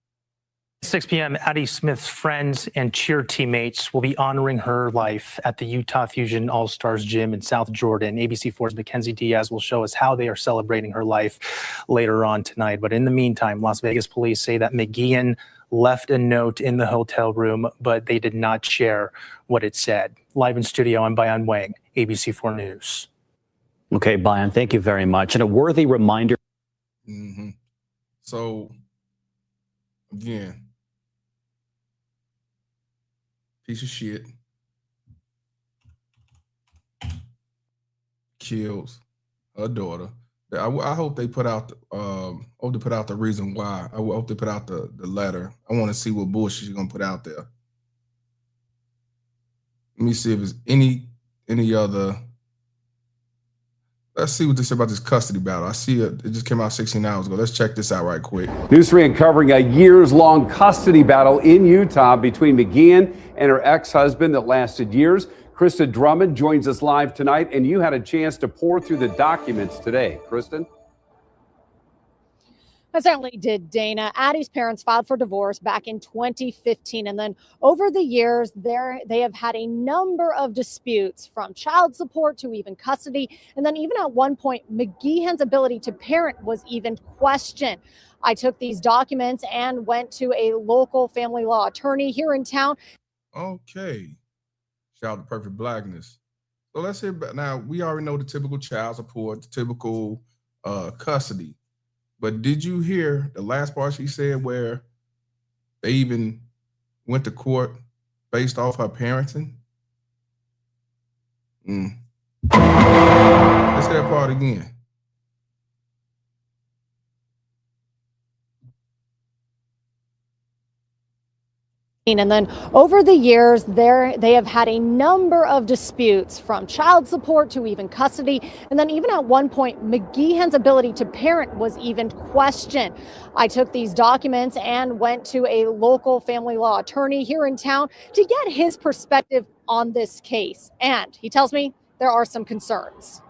6 p.m., Addie Smith's friends and cheer teammates will be honoring her life at the Utah Fusion All-Stars Gym in South Jordan. ABC4's Mackenzie Diaz will show us how they are celebrating her life later on tonight. But in the meantime, Las Vegas police say that McGeehan left a note in the hotel room, but they did not share what it said. Live in studio, I'm Bayan Wang, ABC4 News. Okay, Bayan, thank you very much. And a worthy reminder. So, again, piece of shit kills her daughter. I hope they put out the reason why. I hope they put out the letter. I want to see what bullshit she's gonna put out there. Let me see if there's any other. Let's see what they say about this custody battle. I see it just came out 16 hours ago. Let's check this out right quick. News 3 uncovering a years-long custody battle in Utah between McGeehan and her ex-husband that lasted years. Kristen Drummond joins us live tonight, and you had a chance to pour through the documents today. Kristen? I certainly did, Dana. Addie's parents filed for divorce back in 2015. And then over the years, they have had a number of disputes, from child support to even custody. And then even at one point, McGeehan's ability to parent was even questioned. I took these documents and went to a local family law attorney here in town. Okay. Shout out to Perfect Blackness. So let's hear, now we already know the typical child support, the typical custody. But did you hear the last part she said where they even went to court based off her parenting? Let's hear that part again. And then over the years, they have had a number of disputes, from child support to even custody. And then even at one point, McGeehan's ability to parent was even questioned. I took these documents and went to a local family law attorney here in town to get his perspective on this case. And he tells me there are some concerns.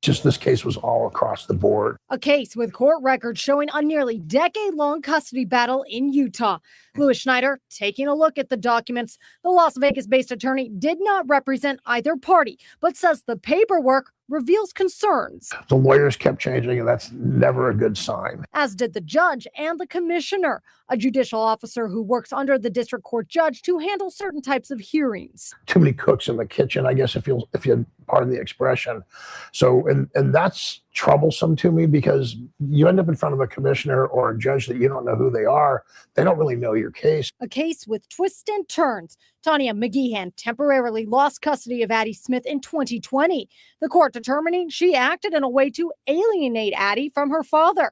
Just this case was all across the board. A case with court records showing a nearly decade-long custody battle in Utah. Louis Schneider taking a look at the documents. The Las Vegas-based attorney did not represent either party, but says the paperwork reveals concerns. The lawyers kept changing, and that's never a good sign. As did the judge and the commissioner, a judicial officer who works under the district court judge to handle certain types of hearings. Too many cooks in the kitchen, I guess, if you pardon the expression. So, and that's troublesome to me, because you end up in front of a commissioner or a judge that you don't know who they are. They don't really know your case. A case with twists and turns. Tanya McGeehan temporarily lost custody of Addie Smith in 2020. The court determining she acted in a way to alienate Addie from her father.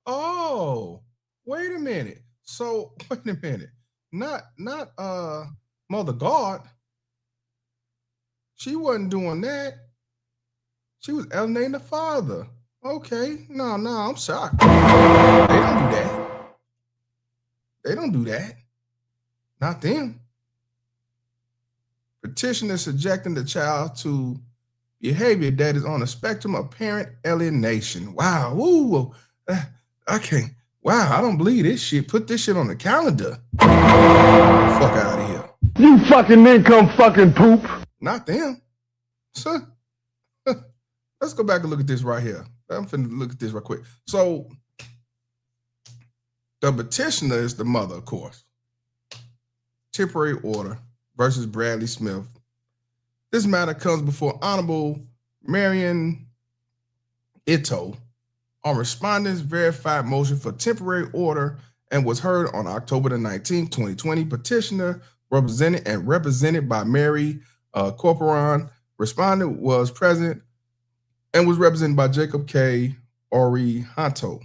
Oh, wait a minute. So, wait a minute. Not Mother God. She wasn't doing that. She was alienating the father. Okay. No, I'm shocked. They don't do that. They don't do that. Not them. Petitioner subjecting the child to behavior that is on a spectrum of parent alienation. Wow. Ooh, I can't. Wow, I don't believe this shit. Put this shit on the calendar. Fuck out of here. You fucking men come fucking poop. Not them. So, let's go back and look at this right here. I'm finna look at this real quick. So, the petitioner is the mother, of course. Temporary order versus Bradley Smith. This matter comes before Honorable Marion Ito on respondents' verified motion for temporary order and was heard on October the 19th, 2020. Petitioner represented by Mary Corporon. Respondent was present and was represented by Jacob K. Orihanto,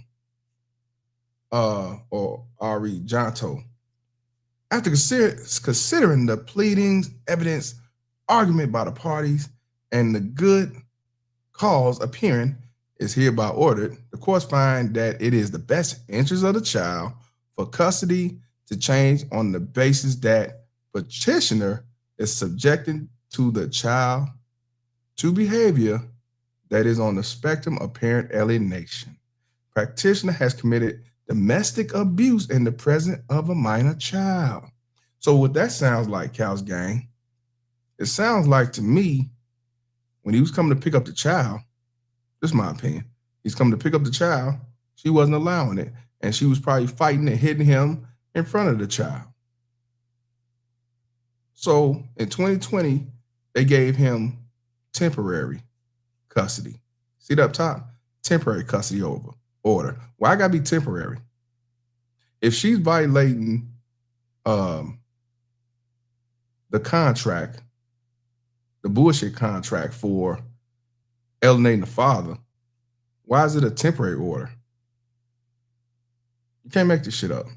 or Arijanto. After considering the pleadings, evidence, argument by the parties, and the good cause appearing is hereby ordered, the courts find that it is the best interest of the child for custody to change on the basis that petitioner is subjecting to the child to behavior that is on the spectrum of parent alienation. Practitioner has committed domestic abuse in the presence of a minor child. So what that sounds like, Cal's gang, it sounds like to me, when he was coming to pick up the child, this is my opinion, he's coming to pick up the child, she wasn't allowing it, and she was probably fighting and hitting him in front of the child. So in 2020, they gave him temporary custody. See it up top? Temporary custody order. Why gotta be temporary? If she's violating the contract, the bullshit contract for alienating the father, why is it a temporary order? You can't make this shit up.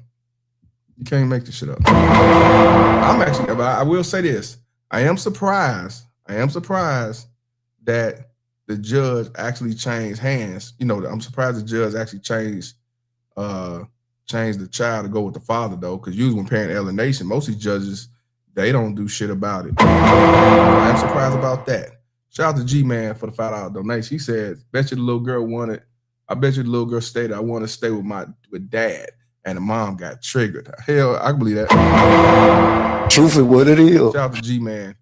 You can't make this shit up. I will say this. I am surprised that the judge actually changed hands. You know, I'm surprised the judge actually changed the child to go with the father, though, because usually when parent alienation, most of these judges, they don't do shit about it. I'm surprised about that. Shout out to G-Man for the $5 donation. He said, I bet you the little girl stated, I want to stay with dad. And the mom got triggered. Hell, I can believe that. Truth is what it is. Shout out to G-Man,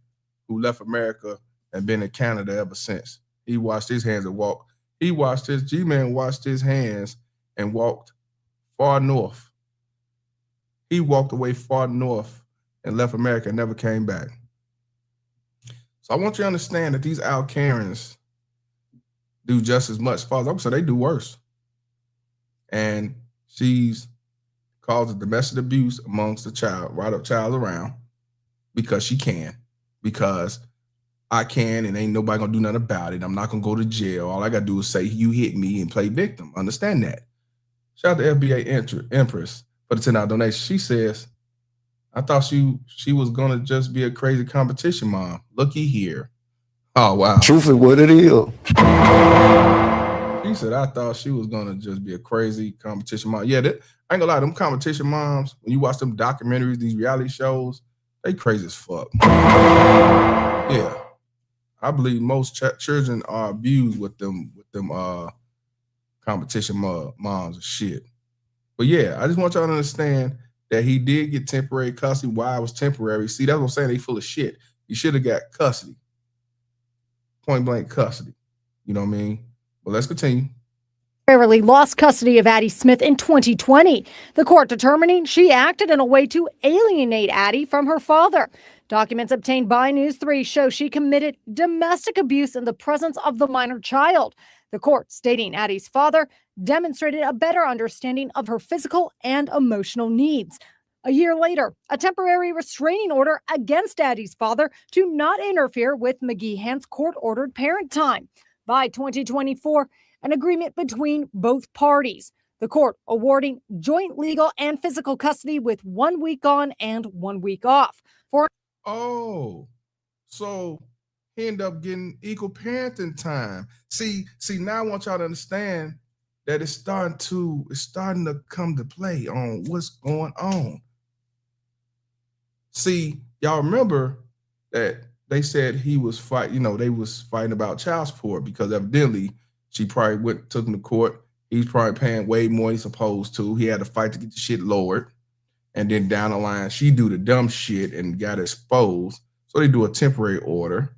who left America and been in Canada ever since. He washed his hands and walked. G-Man washed his hands and walked far north. He walked away far north and left America and never came back. So I want you to understand that these Al Karens do just as much. Father, I'm saying they do worse. And she's causing domestic abuse amongst the child, right up child around, because she can, because I can, and ain't nobody gonna do nothing about it. I'm not gonna go to jail. All I gotta do is say you hit me and play victim. Understand that. Shout out to FBA Empress for the $10 donation. She says, I thought she was gonna just be a crazy competition mom. Looky here. Oh wow. Truth is what it is. She said, I thought she was gonna just be a crazy competition mom. Yeah, I ain't gonna lie, them competition moms, when you watch them documentaries, these reality shows, they crazy as fuck. Yeah. I believe most children are abused with them competition moms and shit. But yeah, I just want y'all to understand that he did get temporary custody. Why it was temporary? See, that's what I'm saying. They full of shit. He should have got custody. Point blank custody. You know what I mean? But let's continue. Temporarily lost custody of Addie Smith in 2020. The court determining she acted in a way to alienate Addie from her father. Documents obtained by News 3 show she committed domestic abuse in the presence of the minor child. The court stating Addie's father demonstrated a better understanding of her physical and emotional needs. A year later, a temporary restraining order against Addie's father to not interfere with McGeehan's court-ordered parent time. By 2024, an agreement between both parties. The court awarding joint legal and physical custody with 1 week on and 1 week off. So he ended up getting equal parenting time. See, now I want y'all to understand that it's starting to come to play on what's going on. See, y'all remember that they said he was they was fighting about child support because evidently she probably took him to court. He's probably paying way more than he's supposed to. He had to fight to get the shit lowered. And then down the line, she do the dumb shit and got exposed. So they do a temporary order.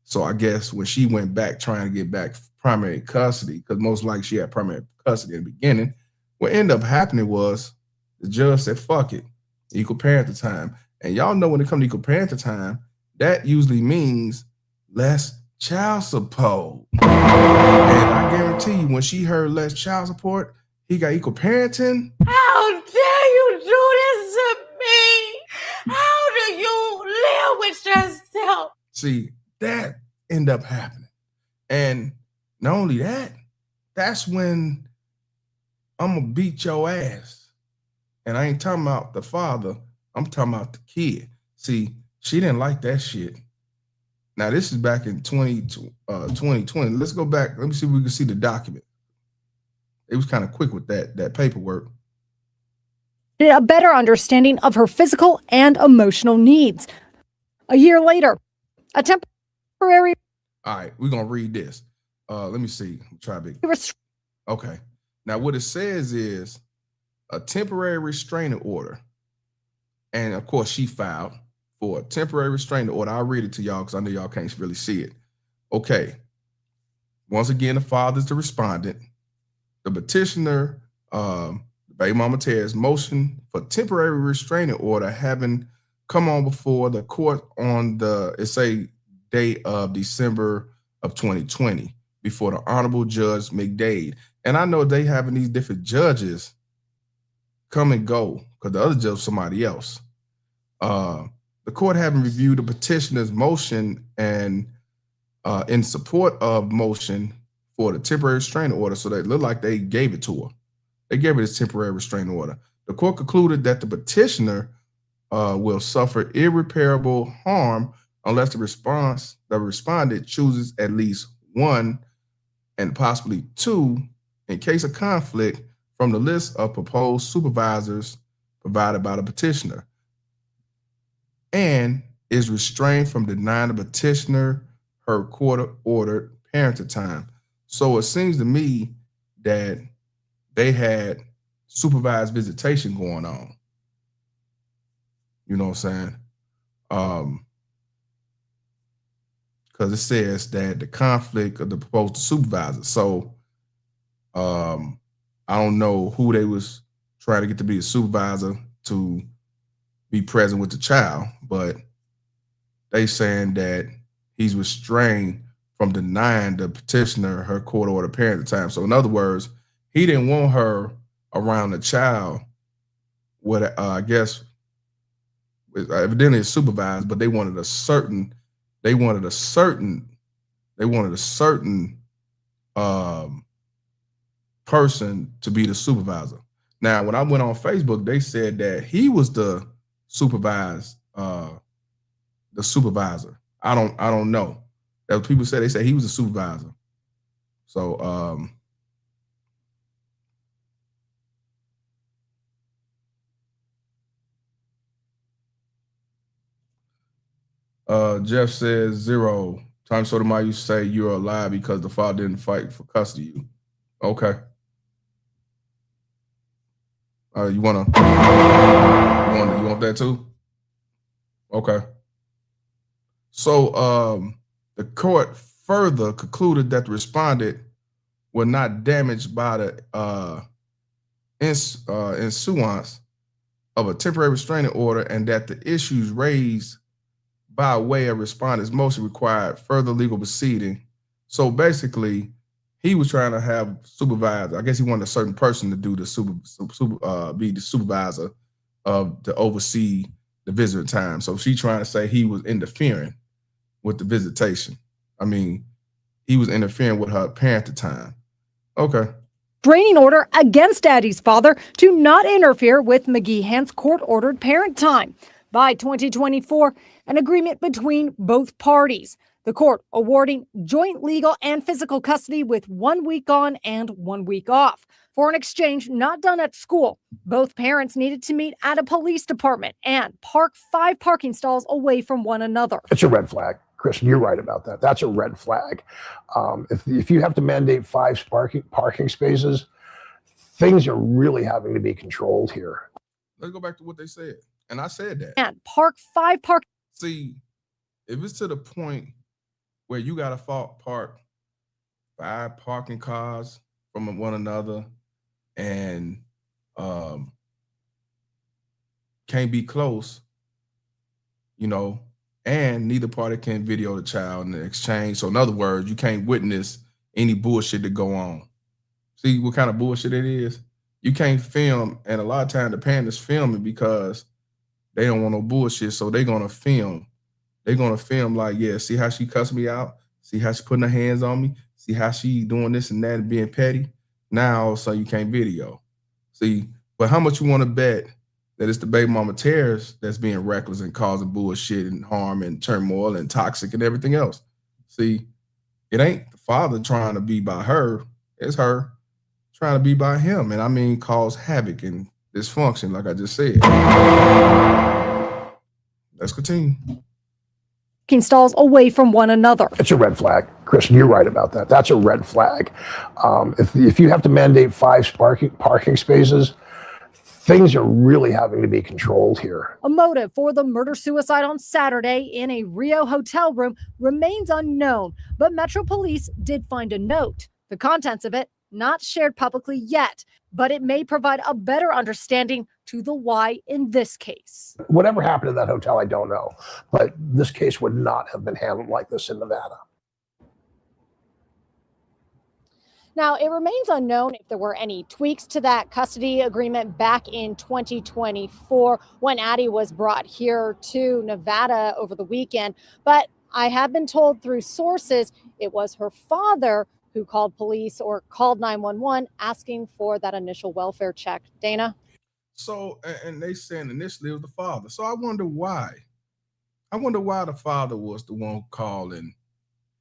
So I guess when she went back trying to get back primary custody, because most likely she had primary custody in the beginning, what ended up happening was the judge said, fuck it, equal parenting time. And y'all know when it comes to equal parenting time, that usually means less child support. And I guarantee you, when she heard less child support, he got equal parenting. How dare you do this to me? How do you live with yourself? See, that ended up happening. And not only that, that's when I'm gonna beat your ass. And I ain't talking about the father, I'm talking about the kid. See, she didn't like that shit. Now, this is back in 2020. Let's go back. Let me see if we can see the document. It was kind of quick with that paperwork. A better understanding of her physical and emotional needs. A year later, a temporary. All right, we're gonna read this. Let me see. Try big. Okay. Now, what it says is a temporary restraining order, and of course, she filed for a temporary restraining order. I'll read it to y'all because I know y'all can't really see it. Okay. Once again, the father is the respondent. The petitioner, baby mama Terry's motion for temporary restraining order having come on before the court on it's a day of December of 2020 before the Honorable Judge McDade. And I know they having these different judges come and go because the other judge is somebody else. The court having reviewed the petitioner's motion and in support of motion for the temporary restraining order, so they look like they gave it to her. They gave her this temporary restraining order. The court concluded that the petitioner will suffer irreparable harm unless the respondent chooses at least one and possibly two in case of conflict from the list of proposed supervisors provided by the petitioner, and is restrained from denying the petitioner her court-ordered parenting time. So it seems to me that they had supervised visitation going on. You know what I'm saying? Because it says that the conflict of the proposed supervisor. So I don't know who they was trying to get to be a supervisor to be present with the child, but they saying that he's restrained from denying the petitioner her court-ordered parenting time. So in other words, he didn't want her around the child. What I guess evidently is supervised, but they wanted a certain person to be the supervisor. Now, when I went on Facebook, they said that he was the supervisor. I don't know. As people said, they say he was a supervisor. So Jeff says 0. Time Sotomayor, you say you're alive because the father didn't fight for custody of you. Okay. You want that too? Okay. So the court further concluded that the respondent were not damaged by the issuance of a temporary restraining order, and that the issues raised by way of respondent's motion required further legal proceeding. So basically, he was trying to have supervisor. I guess he wanted a certain person to do the be the supervisor to oversee the visitor time. So she's trying to say he was interfering with the visitation. I mean, he was interfering with her parenting time. Okay. Restraining order against Addie's father to not interfere with McGeehan's court-ordered parent time. By 2024, an agreement between both parties. The court awarding joint legal and physical custody with 1 week on and 1 week off. For an exchange not done at school, both parents needed to meet at a police department and park 5 parking stalls away from one another. It's a red flag. Christian, you're right about that. That's a red flag. If you have to mandate 5 parking spaces, things are really having to be controlled here. Let's go back to what they said. And I said that. And park 5 parking. See, if it's to the point where you got to park 5 parking cars from one another and can't be close, you know, and neither party can video the child in the exchange. So in other words, you can't witness any bullshit that go on. See what kind of bullshit it is? You can't film, and a lot of times the parent is filming because they don't want no bullshit, so they're gonna film. They're gonna film like, yeah, see how she cussed me out? See how she putting her hands on me? See how she doing this and that and being petty? Now all of a sudden you can't video. See, but how much you want to bet that it's the baby mama terrorists that's being reckless and causing bullshit and harm and turmoil and toxic and everything else? See, it ain't the father trying to be by her, it's her trying to be by him, and I mean cause havoc and dysfunction, like I just said. Let's continue. Stalls away from one another. It's a red flag. Kristen, you're right about that. That's a red flag. If you have to mandate 5 parking spaces, things are really having to be controlled here. A motive for the murder-suicide on Saturday in a Rio hotel room remains unknown, but Metro Police did find a note. The contents of it not shared publicly yet, but it may provide a better understanding to the why in this case. Whatever happened to that hotel, I don't know, but this case would not have been handled like this in Nevada. Now, it remains unknown if there were any tweaks to that custody agreement back in 2024 when Addie was brought here to Nevada over the weekend. But I have been told through sources it was her father who called police or called 911 asking for that initial welfare check. Dana? So, and they saying initially it was the father. So I wonder why. I wonder why the father was the one who called and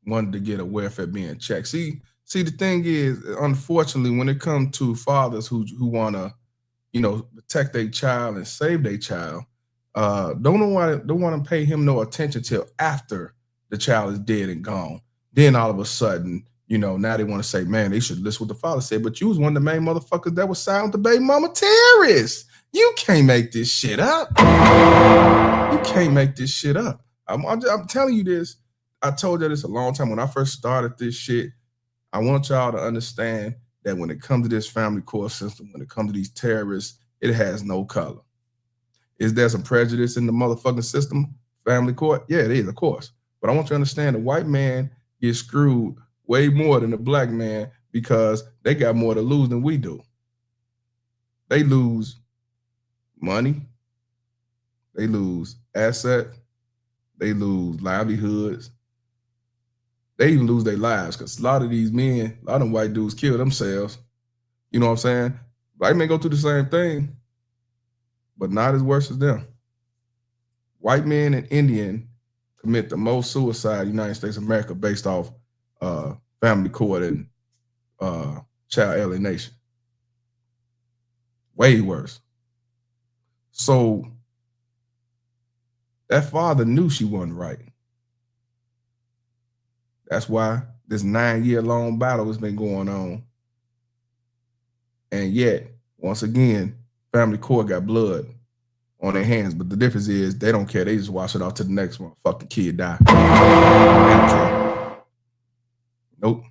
wanted to get a welfare being checked. See, the thing is, unfortunately, when it comes to fathers who want to, protect their child and save their child, don't want to pay him no attention till after the child is dead and gone. Then all of a sudden, now they want to say, man, they should listen what the father said. But you was one of the main motherfuckers that was silent the baby mama terrorists. You can't make this shit up. You can't make this shit up. I'm telling you this. I told you this a long time when I first started this shit. I want y'all to understand that when it comes to this family court system, when it comes to these terrorists, it has no color. Is there some prejudice in the motherfucking system, family court? Yeah, it is, of course. But I want you to understand the white man gets screwed way more than the black man because they got more to lose than we do. They lose money. They lose asset. They lose livelihoods. They even lose their lives because a lot of these men, a lot of them white dudes kill themselves. You know what I'm saying? Black men go through the same thing, but not as worse as them. White men and Indian commit the most suicide in the United States of America based off family court and child alienation. Way worse. So that father knew she wasn't right. That's why this 9-year-long battle has been going on. And yet, once again, family court got blood on their hands. But the difference is they don't care. They just wash it off to the next motherfucking kid die. They don't care. Nope.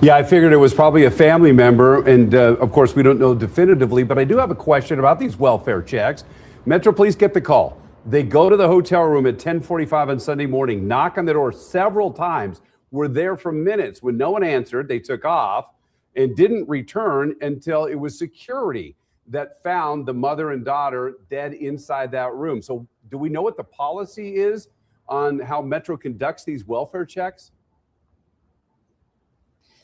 Yeah, I figured it was probably a family member. And of course, we don't know definitively. But I do have a question about these welfare checks. Metro Police get the call. They go to the hotel room at 10:45 on Sunday morning, knock on the door several times, were there for minutes. When no one answered, they took off and didn't return until it was security that found the mother and daughter dead inside that room. So do we know what the policy is on how Metro conducts these welfare checks?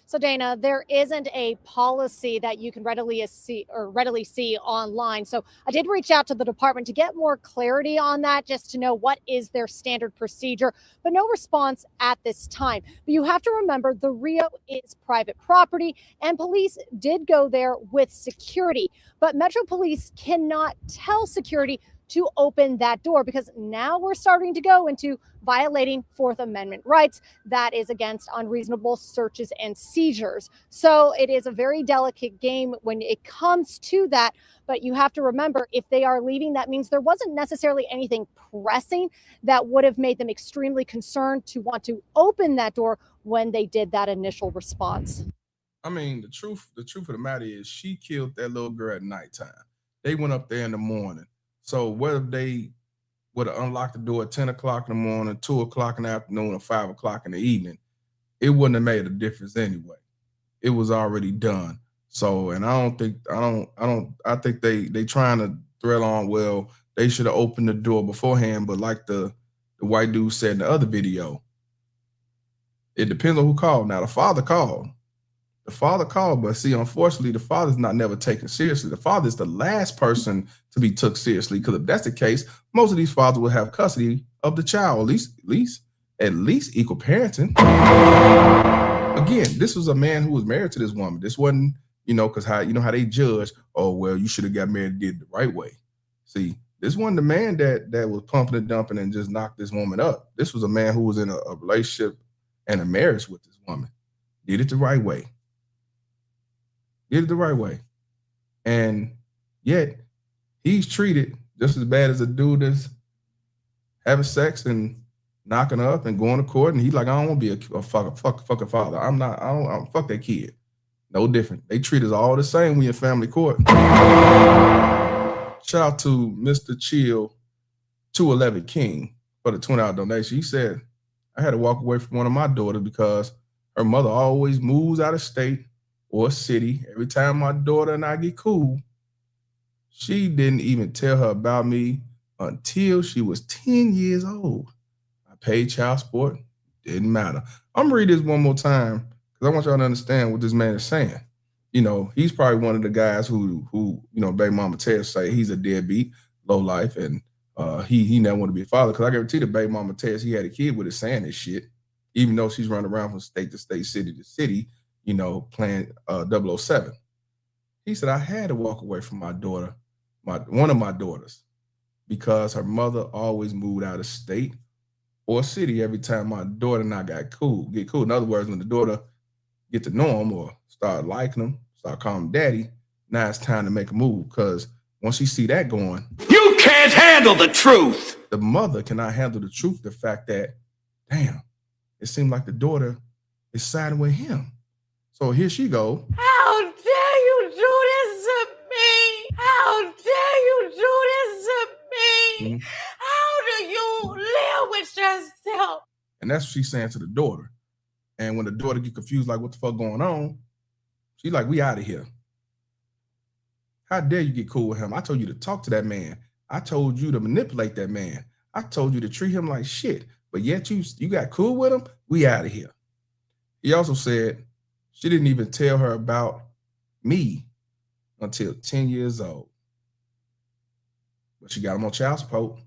So Dana, there isn't a policy that you can readily see online. So I did reach out to the department to get more clarity on that, just to know what is their standard procedure, but no response at this time. But you have to remember the Rio is private property and police did go there with security, but Metro Police cannot tell security to open that door because now we're starting to go into violating Fourth Amendment rights. That is against unreasonable searches and seizures. So it is a very delicate game when it comes to that. But you have to remember, if they are leaving, that means there wasn't necessarily anything pressing that would have made them extremely concerned to want to open that door when they did that initial response. I mean, the truth of the matter is she killed that little girl at nighttime. They went up there in the morning. So whether they would have unlocked the door at 10 o'clock in the morning, 2 o'clock in the afternoon, or 5 o'clock in the evening, it wouldn't have made a difference anyway. It was already done. So, and I think they trying to thread on, well, they should have opened the door beforehand, but like the white dude said in the other video, it depends on who called. Now, the father called. But see, unfortunately, the father's not never taken seriously. The father is the last person to be took seriously, because if that's the case, most of these fathers will have custody of the child, at least equal parenting. Again, this was a man who was married to this woman. This wasn't, because how they judge, oh, well, you should have got married and did it the right way. See, this wasn't the man that was pumping and dumping and just knocked this woman up. This was a man who was in a relationship and a marriage with this woman. Did it the right way. And yet he's treated just as bad as a dude that's having sex and knocking her up and going to court. And he's like, I don't want to be a fucking father. I don't fuck that kid. No different. They treat us all the same when you're in family court. Shout out to Mr. Chill 211 King for the $20 donation. He said, I had to walk away from one of my daughters because her mother always moves out of state or city. Every time my daughter and I get cool, she didn't even tell her about me until she was 10 years old. I paid child support, didn't matter. I'm gonna read this one more time because I want y'all to understand what this man is saying. He's probably one of the guys who baby mama Tess say he's a deadbeat, low life, and he never want to be a father. Because I guarantee the baby mama Tess, he had a kid with her saying this shit, even though she's running around from state to state, city to city, playing 007. He said, I had to walk away from my daughter, one of my daughters, because her mother always moved out of state or city every time my daughter and I get cool. In other words, when the daughter get to know him or start liking him, start calling him daddy, now it's time to make a move, because once she see that going, you can't handle the truth. The mother cannot handle the truth, the fact that, damn, it seemed like the daughter is siding with him. So here she go. How dare you do this to me? How dare you do this to me? How do you live with yourself? And that's what she's saying to the daughter. And when the daughter get confused, like, what the fuck going on? She's like, we out of here. How dare you get cool with him? I told you to talk to that man. I told you to manipulate that man. I told you to treat him like shit. But yet you got cool with him? We out of here. He also said she didn't even tell her about me until 10 years old. But she got him on child support.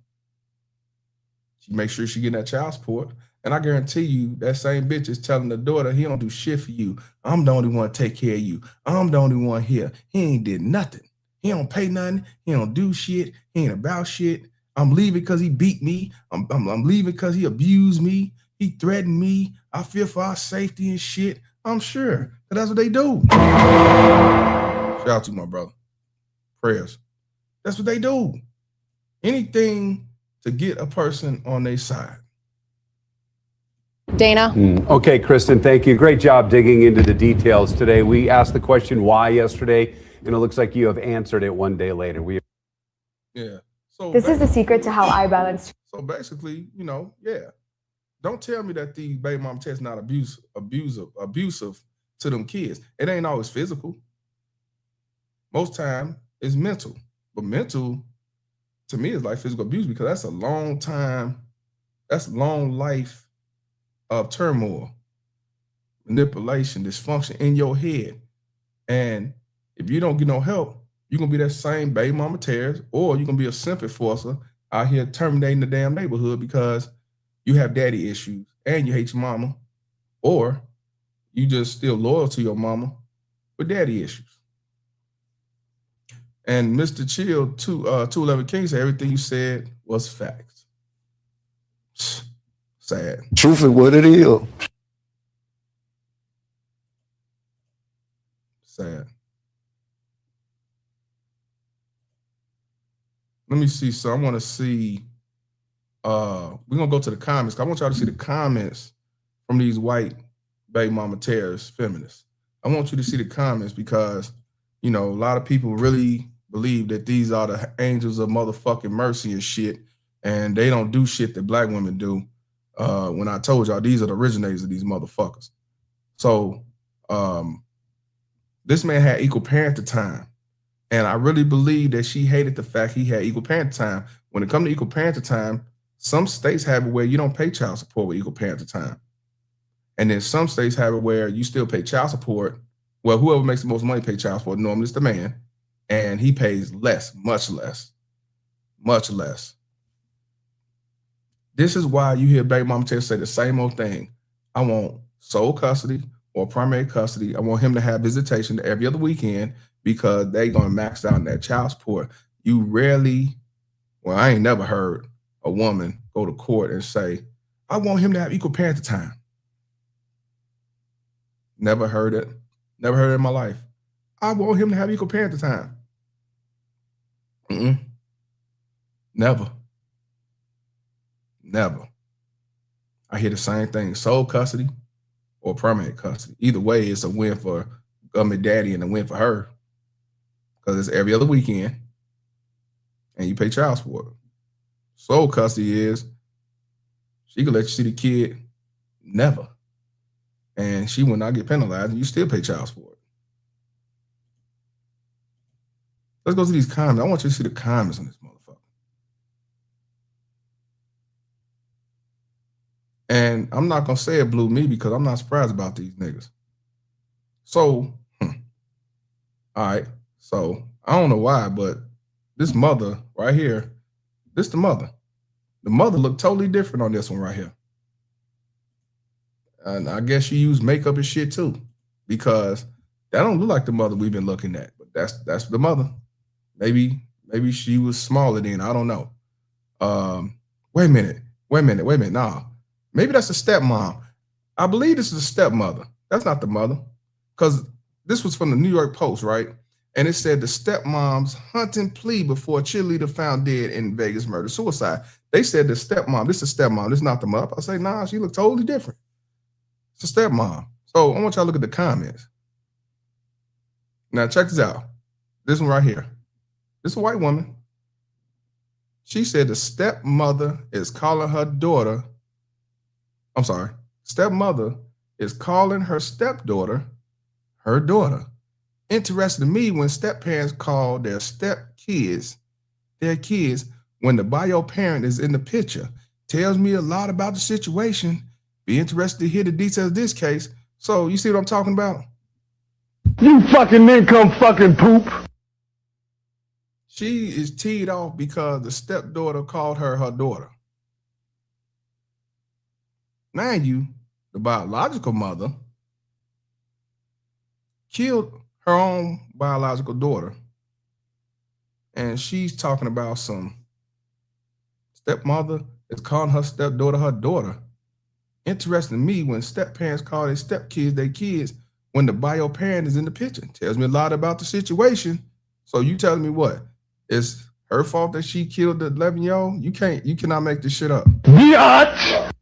She makes sure she getting that child support. And I guarantee you that same bitch is telling the daughter, he don't do shit for you. I'm the only one to take care of you. I'm the only one here. He ain't did nothing. He don't pay nothing. He don't do shit. He ain't about shit. I'm leaving because he beat me. I'm leaving because he abused me. He threatened me. I fear for our safety and shit. I'm sure that that's what they do. Shout out to my brother. Prayers. That's what they do. Anything to get a person on their side. Dana. Okay, Kristen, thank you. Great job digging into the details today. We asked the question why yesterday, and it looks like you have answered it one day later. Yeah. So this is the secret to how I balance. So basically, don't tell me that these baby mom tests not abusive to them kids. It ain't always physical. Most time it's mental. But mental, to me, is like physical abuse, because that's a long time, that's long life of turmoil, manipulation, dysfunction in your head. And if you don't get no help, you're going to be that same baby mama tears, or you're going to be a simp enforcer out here terminating the damn neighborhood because you have daddy issues and you hate your mama, or you just still loyal to your mama with daddy issues. And Mr. Chill 211 King said everything you said was facts. Sad. Truth is what it is. Sad. Let me see. So I want to see. We're gonna go to the comments. I want y'all to see the comments from these white baby mama terrorist feminists. I want you to see the comments because a lot of people really believe that these are the angels of motherfucking mercy and shit. and they don't do shit that black women do. When I told y'all, these are the originators of these motherfuckers. So this man had equal parenting time. And I really believe that she hated the fact he had equal parenting time. When it comes to equal parenting time, some states have it where you don't pay child support with equal parenting time. And then some states have it where you still pay child support. Well, whoever makes the most money pay child support. Normally it's the man. And he pays less, much less, much less. This is why you hear baby mama say the same old thing. I want sole custody or primary custody. I want him to have visitation every other weekend because they're going to max out that child support. You rarely, well, I ain't never heard a woman go to court and say, I want him to have equal parenting time. Never heard it. Never heard it in my life. I want him to have equal parenting time. Never. Never. I hear the same thing, sole custody or permanent custody. Either way, it's a win for government daddy and a win for her because it's every other weekend and you pay child support. Sole custody is she can let you see the kid never. And she will not get penalized and you still pay child support. Let's go to these comments. I want you to see the comments on this motherfucker. And I'm not going to say it blew me because I'm not surprised about these niggas. So, all right. So, I don't know why, but this mother right here, this the mother. The mother looked totally different on this one right here. And I guess she used makeup and shit too because that don't look like the mother we've been looking at. But that's the mother. Maybe she was smaller then. I don't know. Wait a minute. Nah. Maybe that's the stepmom. I believe this is the stepmother. That's not the mother. Because this was from the New York Post, right? And it said the stepmom's hunting plea before cheerleader found dead in Vegas murder-suicide. They said the stepmom, this is stepmom, this is not the mother. I say, nah, she looked totally different. It's a stepmom. So I want y'all to look at the comments. Now check this out. This one right here. This is a white woman. She said the stepmother is calling her daughter. I'm sorry. Stepmother is calling her stepdaughter her daughter. Interesting to me when step-parents call their step-kids their kids when the bio parent is in the picture. Tells me a lot about the situation. Be interested to hear the details of this case. So you see what I'm talking about? You fucking income fucking poop. She is teed off because the stepdaughter called her daughter. Mind you, the biological mother killed her own biological daughter. And she's talking about some stepmother is calling her stepdaughter her daughter. Interesting to me when step-parents call their stepkids their kids when the bio parent is in the picture. Tells me a lot about the situation. So you telling me what? It's her fault that she killed the 11-year-old? You cannot make this shit up. Biatch!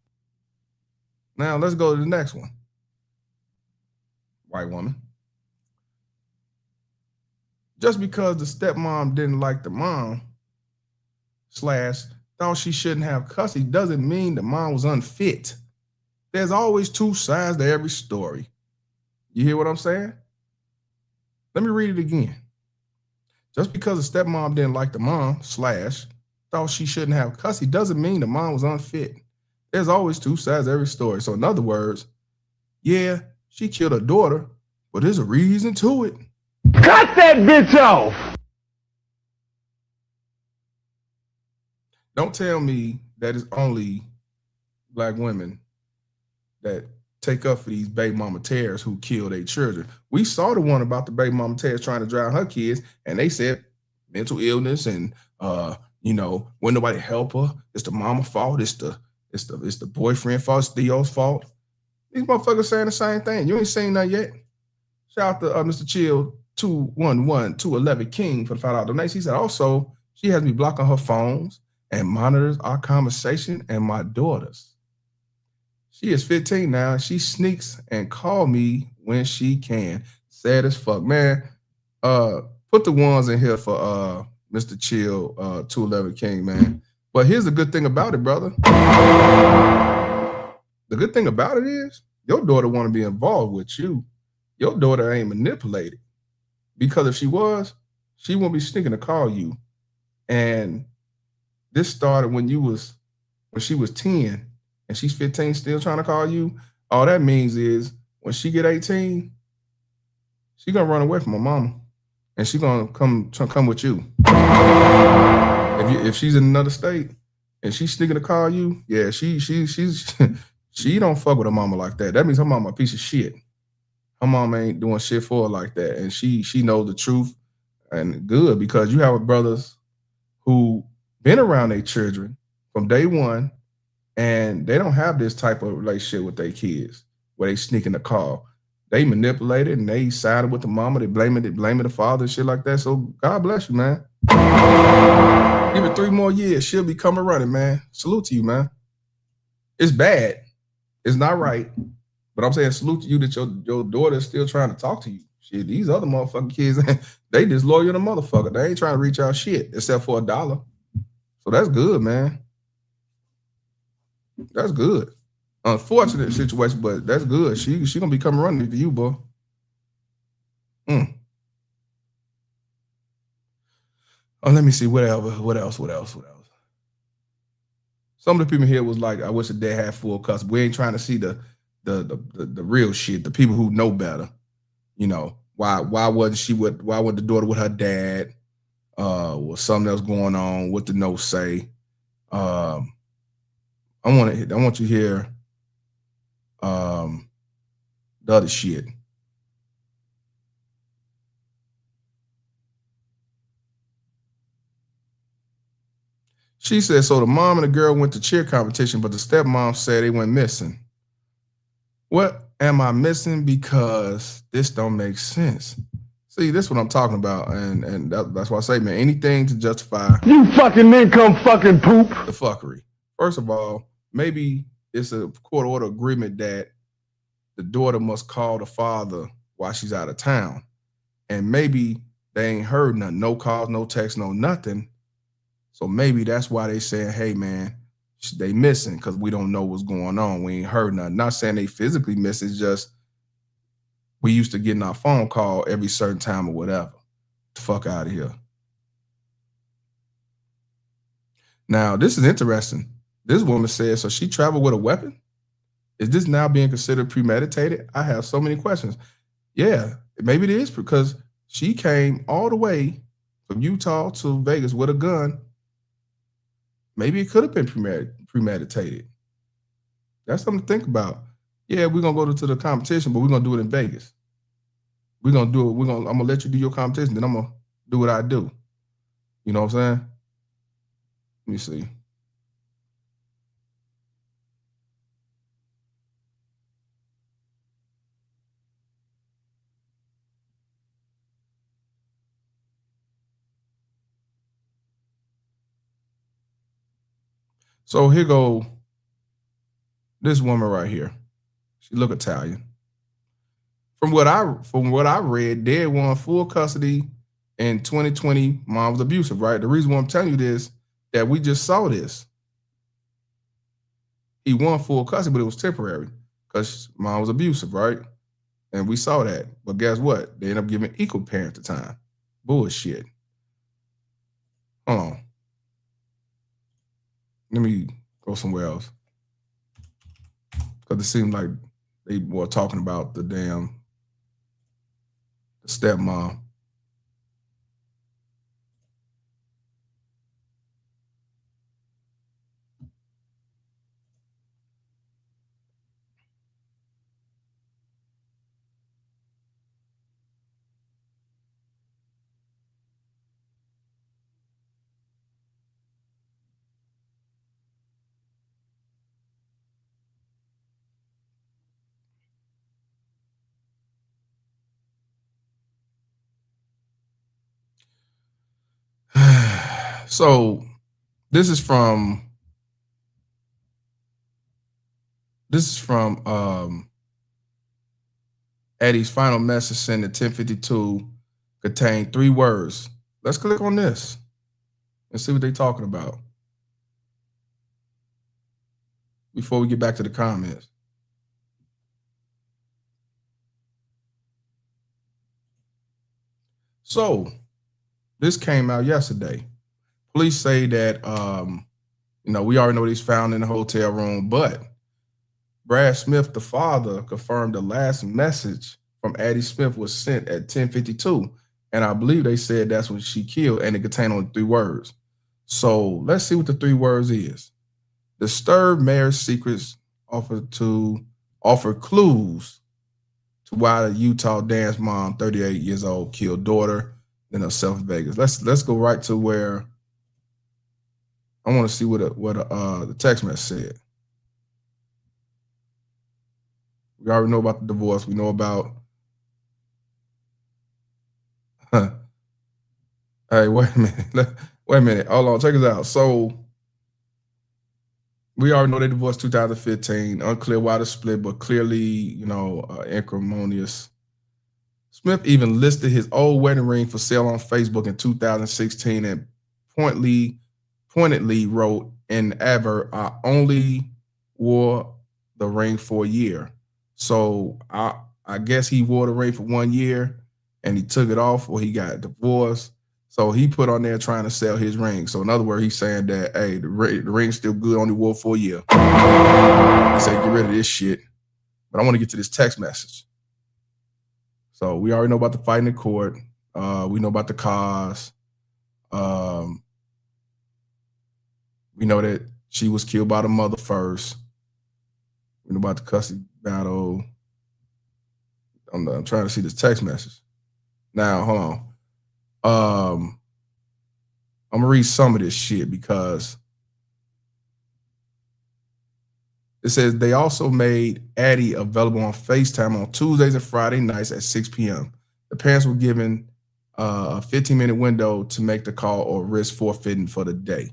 Now let's go to the next one. White woman. Just because the stepmom didn't like the mom / thought she shouldn't have custody doesn't mean the mom was unfit. There's always two sides to every story. You hear what I'm saying? Let me read it again. Just because the stepmom didn't like the mom / thought she shouldn't have custody doesn't mean the mom was unfit. There's always two sides to every story. So in other words, yeah, she killed her daughter, but there's a reason to it. Cut that bitch off! Don't tell me that it's only black women that take up for these baby mama terrorists who kill their children. We saw the one about the baby mama terrorist trying to drown her kids, and they said mental illness and when nobody help her, it's the mama fault, it's the boyfriend fault, it's Theo's fault. These motherfuckers saying the same thing. You ain't seen that yet. Shout out to Mr. Chill 211 King for the $5 donation. He said also she has me blocking her phones and monitors our conversation and my daughters. She is 15 now. She sneaks and call me when she can. Sad as fuck, man. Put the ones in here for Mr. Chill 211 King, man. But here's the good thing about it, brother. The good thing about it is your daughter want to be involved with you. Your daughter ain't manipulated. Because if she was, she won't be sneaking to call you. And this started when she was 10 and she's 15 still trying to call you. All that means is when she get 18, she gonna run away from her mama. And she gonna come with you. If she's in another state and she's sneaking to call you, yeah, she's she don't fuck with her mama like that. That means her mama a piece of shit. Her mama ain't doing shit for her like that. And she knows the truth, and good, because you have brothers who been around their children from day one, and they don't have this type of relationship with their kids where they sneak in the call. They manipulate it and they sided with the mama. They blame it the father and shit like that. So God bless you, man. Give it 3 more years, she'll be coming running, man. Salute to you, man. It's bad. It's not right. But I'm saying salute to you that your daughter's still trying to talk to you. Shit, these other motherfucking kids, they disloyal to motherfucker. They ain't trying to reach out shit except for $1. So that's good, man. That's good. Unfortunate situation, but that's good. She gonna be coming running to you, boy. Oh, let me see. What else? Some of the people here was like, I wish the dad had full custody. We ain't trying to see the real shit, the people who know better. You know, why wasn't the daughter with her dad? Was something else going on? What the notes say? I want you to hear the other shit. She said, so the mom and the girl went to cheer competition, but the stepmom said they went missing. What am I missing? Because this don't make sense. See, this is what I'm talking about, and that's why I say, man, anything to justify You fucking income fucking poop. The fuckery. First of all, maybe it's a court order agreement that the daughter must call the father while she's out of town, and maybe they ain't heard nothing, no calls, no text, no nothing. So maybe that's why they saying, hey, man, they missing because we don't know what's going on. We ain't heard nothing. Not saying they physically miss, it's just we used to getting our phone call every certain time or whatever. The fuck out of here. Now, this is interesting. This woman says, so she traveled with a weapon? Is this now being considered premeditated? I have so many questions. Yeah, maybe it is, because she came all the way from Utah to Vegas with a gun. Maybe it could have been premeditated. That's something to think about. Yeah, we're gonna go to the competition, but we're gonna do it in Vegas. We're gonna do it. I'm gonna let you do your competition, then I'm gonna do what I do. You know what I'm saying? Let me see. So here go this woman right here. She look Italian. From what I read, Dad won full custody in 2020. Mom was abusive, right? The reason why I'm telling you this, that we just saw this. He won full custody, but it was temporary because mom was abusive, right? And we saw that. But guess what? They ended up giving equal parent the time. Bullshit. Hold on. Let me go somewhere else. Because it seemed like they were talking about the stepmom. So this is from Eddie's final message sent at 10:52 contained 3 words. Let's click on this and see what they're talking about. before we get back to the comments. So this came out yesterday. Police say that, we already know he's found in the hotel room, but Brad Smith, the father, confirmed the last message from Addie Smith was sent at 10:52. And I believe they said that's when she killed, and it contained only 3 words. So let's see what the 3 words is. Disturbed mayor's secrets offer clues to why the Utah dance mom, 38 years old, killed daughter in herself in Vegas. Let's go right to where I want to see what the text message said. We already know about the divorce. We know about. Hey, wait a minute. Wait a minute. Hold on. Check this out. So we already know they divorced 2015. Unclear why the split, but clearly, acrimonious. Smith even listed his old wedding ring for sale on Facebook in 2016 and pointedly wrote in advert, "I only wore the ring for a year." So I guess he wore the ring for 1 year and he took it off, or he got divorced. So he put on there trying to sell his ring. So in other words, he's saying that, hey, the ring's still good, only wore for a year. He said, get rid of this shit. But I want to get to this text message. So we already know about the fight in the court. We know about the cause. We know that she was killed by the mother first. We know about the custody battle. I'm trying to see this text message. Now, hold on. I'm gonna read some of this shit because it says they also made Addie available on FaceTime on Tuesdays and Friday nights at 6 p.m. The parents were given a 15-minute window to make the call or risk forfeiting for the day.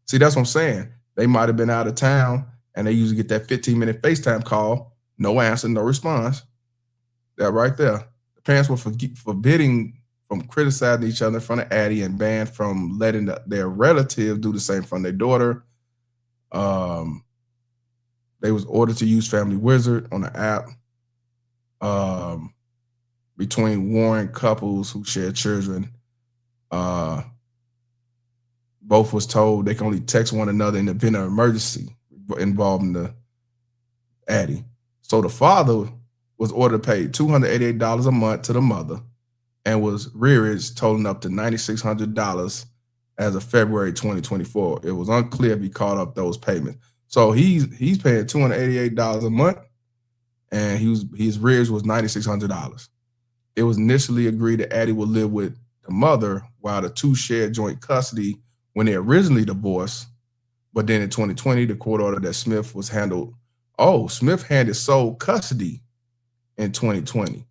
See, that's what I'm saying. They might have been out of town and they usually get that 15-minute FaceTime call, no answer, no response. That right there. The parents were forbidding from criticizing each other in front of Addie and banned from letting their relative do the same in front of their daughter. They was ordered to use Family Wizard on the app between warring couples who share children. Both was told they can only text one another in the event of emergency involving the Addie. So the father was ordered to pay $288 a month to the mother and was rearage totaling up to $9,600 as of February 2024. It was unclear if he caught up those payments. So he's paying $288 a month, and his rearage was $9,600. It was initially agreed that Addie would live with the mother while the two shared joint custody when they originally divorced. But then in 2020, the court ordered that Smith was handled. Oh, Smith handed sole custody in 2020.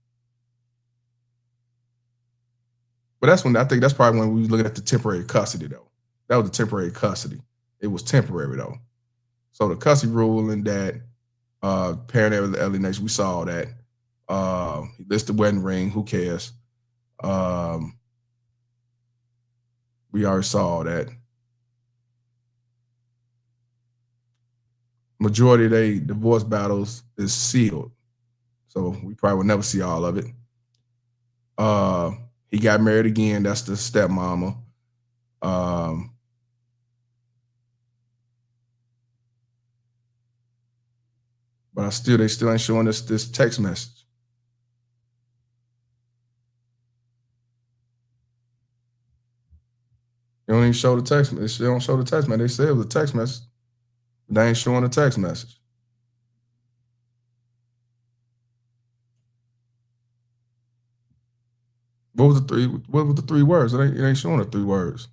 But I think that's probably when we were looking at the temporary custody, though. That was the temporary custody. It was temporary, though. So the custody ruling that parent alienation, we saw that. He listed the wedding ring. Who cares? We already saw that. Majority of their divorce battles is sealed. So we probably will never see all of it. He got married again. That's the stepmama. But they still ain't showing us this text message. They don't even show the text message. They don't show the text message. They said it was a text message. But they ain't showing the text message. What was the 3 words? It ain't showing the 3 words.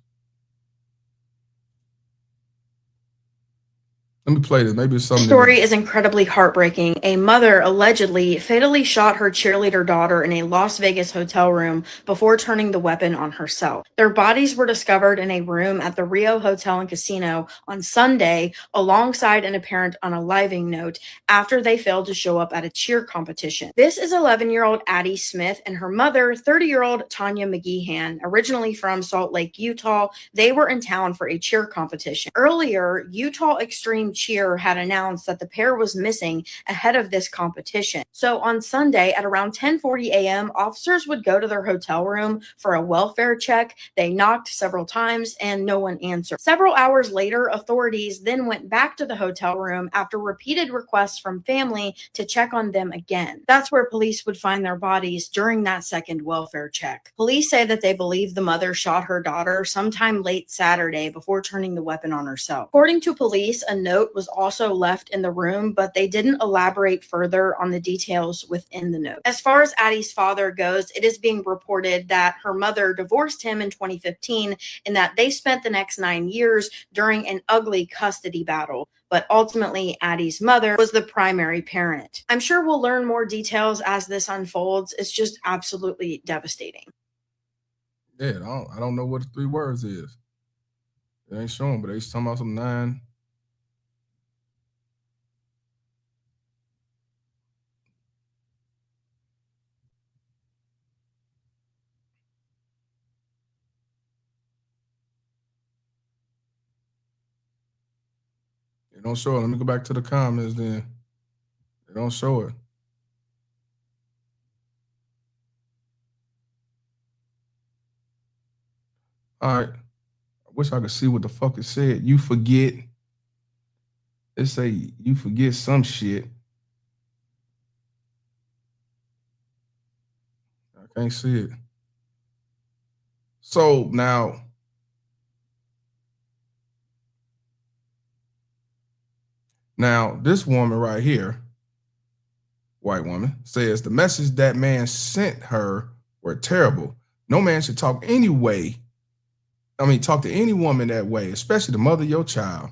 Let me play this. Maybe it's something. The story is incredibly heartbreaking. A mother allegedly fatally shot her cheerleader daughter in a Las Vegas hotel room before turning the weapon on herself. Their bodies were discovered in a room at the Rio Hotel and Casino on Sunday, alongside an apparent unaliving note, after they failed to show up at a cheer competition. This is 11-year-old Addie Smith and her mother, 30-year-old Tanya McGeehan, originally from Salt Lake, Utah. They were in town for a cheer competition. Earlier, Utah Extreme cheer had announced that the pair was missing ahead of this competition. So on Sunday at around 10:40 a.m., officers would go to their hotel room for a welfare check. They knocked several times and no one answered. Several hours later, authorities then went back to the hotel room after repeated requests from family to check on them again. That's where police would find their bodies during that second welfare check. Police say that they believe the mother shot her daughter sometime late Saturday before turning the weapon on herself. According to police, a note was also left in the room, but they didn't elaborate further on the details within the note. As far as Addie's father goes, it is being reported that her mother divorced him in 2015 and that they spent the next 9 years during an ugly custody battle. But ultimately, Addie's mother was the primary parent. I'm sure we'll learn more details as this unfolds. It's just absolutely devastating. Yeah, I don't know what the 3 words is. It ain't showing, but they talking about some 9. It don't show it. Let me go back to the comments then. It don't show it. All right. I wish I could see what the fuck it said. You forget. It say you forget some shit. I can't see it. So now, this woman right here, white woman, says the message that man sent her were terrible. No man should talk to any woman that way, especially the mother of your child.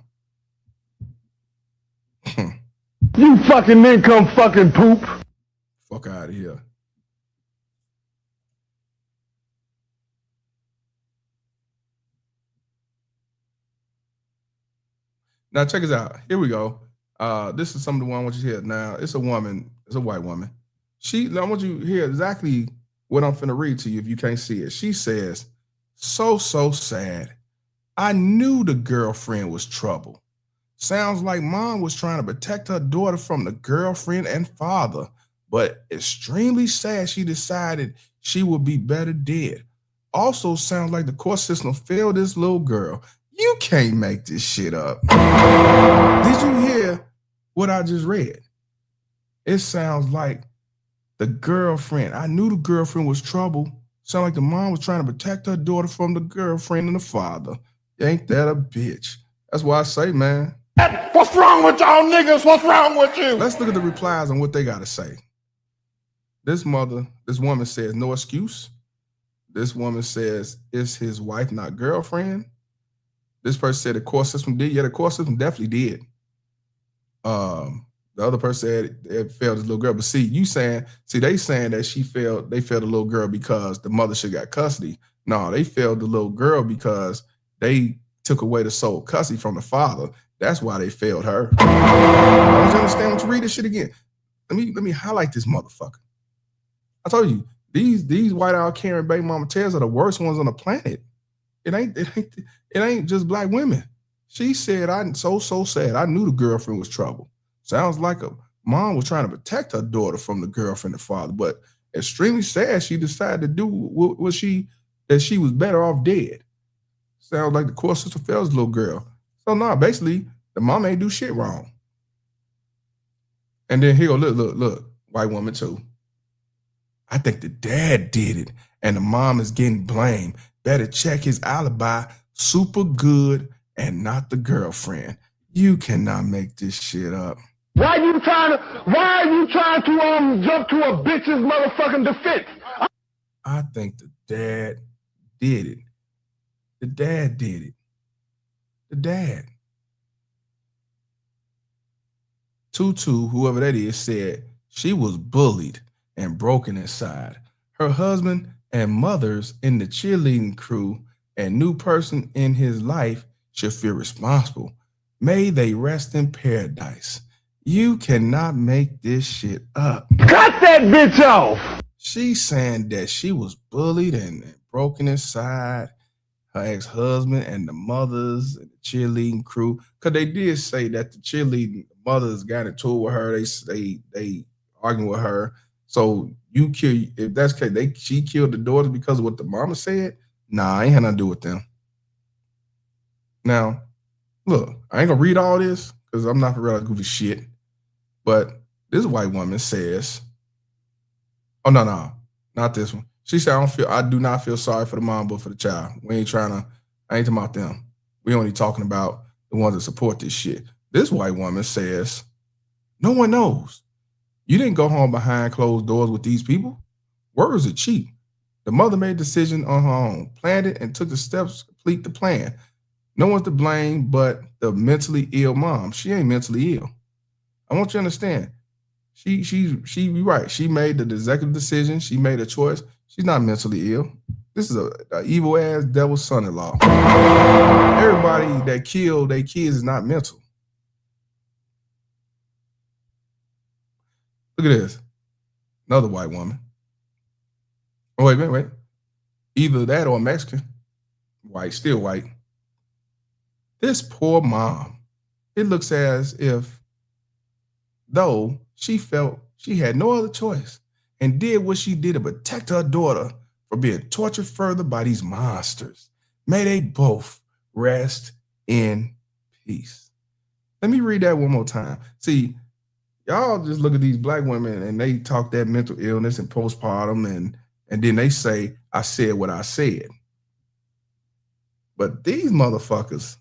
You fucking nincomb fucking poop. Fuck out of here. Now check this out. Here we go. This is some of the one I want you to hear. Now it's a woman. It's a white woman. I want you to hear exactly what I'm finna read to you if you can't see it. She says, so sad. I knew the girlfriend was trouble. Sounds like mom was trying to protect her daughter from the girlfriend and father, but extremely sad she decided she would be better dead. Also sounds like the court system failed this little girl. You can't make this shit up. Did you hear what I just read? It sounds like the girlfriend. I knew the girlfriend was trouble. Sound like the mom was trying to protect her daughter from the girlfriend and the father. Ain't that a bitch? That's why I say, man. What's wrong with y'all niggas? What's wrong with you? Let's look at the replies on what they got to say. This woman says, no excuse. This woman says, it's his wife, not girlfriend. This person said the court system did. Yeah, the court system definitely did. The other person said it failed this little girl. But they saying that they failed the little girl because the mother should got custody. No, they failed the little girl because they took away the sole custody from the father. That's why they failed her. Don't you understand? When you read this shit again, let me highlight this motherfucker. I told you, these white out Karen baby mama tears are the worst ones on the planet. It ain't just black women. She said, I'm so sad. I knew the girlfriend was trouble. Sounds like a mom was trying to protect her daughter from the girlfriend and father, but extremely sad she decided to do that she was better off dead. Sounds like the court system fails the little girl. So no, basically, the mom ain't do shit wrong. And then here go, look, white woman too. I think the dad did it, and the mom is getting blamed. Better check his alibi. Super good, and not the girlfriend. You cannot make this shit up. Why are you trying to jump to a bitch's motherfucking defense? I think the dad did it. The dad did it. The dad. Tutu, whoever that is, said she was bullied and broken inside. Her husband and mothers in the cheerleading crew and new person in his life should feel responsible. May they rest in paradise. You cannot make this shit up. Cut that bitch off! She's saying that she was bullied and broken inside. her ex-husband and the mothers and the cheerleading crew, because they did say that the cheerleading mothers got into it with her. They arguing with her. So you kill, if that's the case, she killed the daughters because of what the mama said. Nah, I ain't had nothing to do with them. Now, look, I ain't gonna read all this because I'm not for real goofy shit. But this white woman says, "Oh no, not this one." She said, I do not feel sorry for the mom, but for the child. I ain't talking about them. We only talking about the ones that support this shit. This white woman says, "No one knows. You didn't go home behind closed doors with these people. Words are cheap. The mother made a decision on her own, planned it, and took the steps to complete the plan. No one's to blame but the mentally ill mom. She ain't mentally ill. I want you to understand. You're right. She made the executive decision. She made a choice. She's not mentally ill. This is a evil ass devil's son-in-law. Everybody that killed their kids is not mental. Look at this. Another white woman. Oh, wait. Either that or Mexican. White, still white. This poor mom. It looks as if, though she felt she had no other choice and did what she did to protect her daughter from being tortured further by these monsters. May they both rest in peace. Let me read that one more time. See, y'all just look at these black women and they talk that mental illness and postpartum and then they say, I said what I said. But these motherfuckers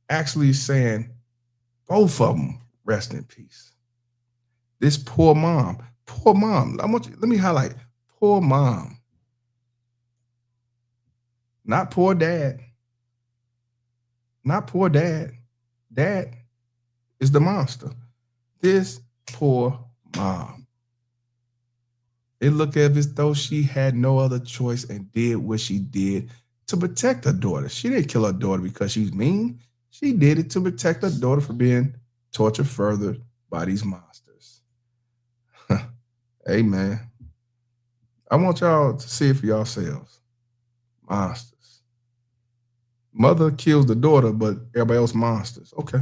actually saying both of them rest in peace. This poor mom. Let me highlight poor mom. Not poor dad. Not poor dad. Dad is the monster. This poor mom. It looked as though she had no other choice and did what she did to protect her daughter. She didn't kill her daughter because she's mean. She did it to protect her daughter from being tortured further by these monsters. Hey, man. I want y'all to see it for yourselves. Monsters. Mother kills the daughter, but everybody else monsters. Okay.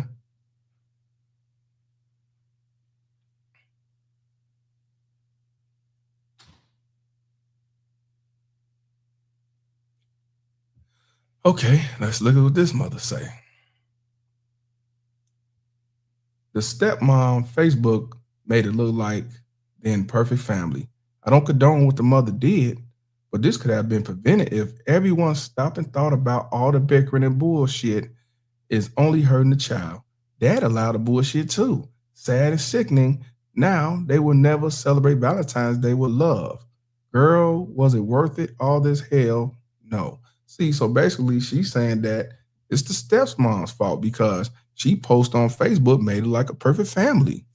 Okay, let's look at what this mother say. The stepmom Facebook made it look like the imperfect family. I don't condone what the mother did, but this could have been prevented if everyone stopped and thought about all the bickering and bullshit is only hurting the child. Dad allowed the bullshit too. Sad and sickening. Now they will never celebrate Valentine's Day with love. Girl, was it worth it? All this hell? No. See, so basically she's saying that it's the stepmom's fault because she posted on Facebook, made it like a perfect family.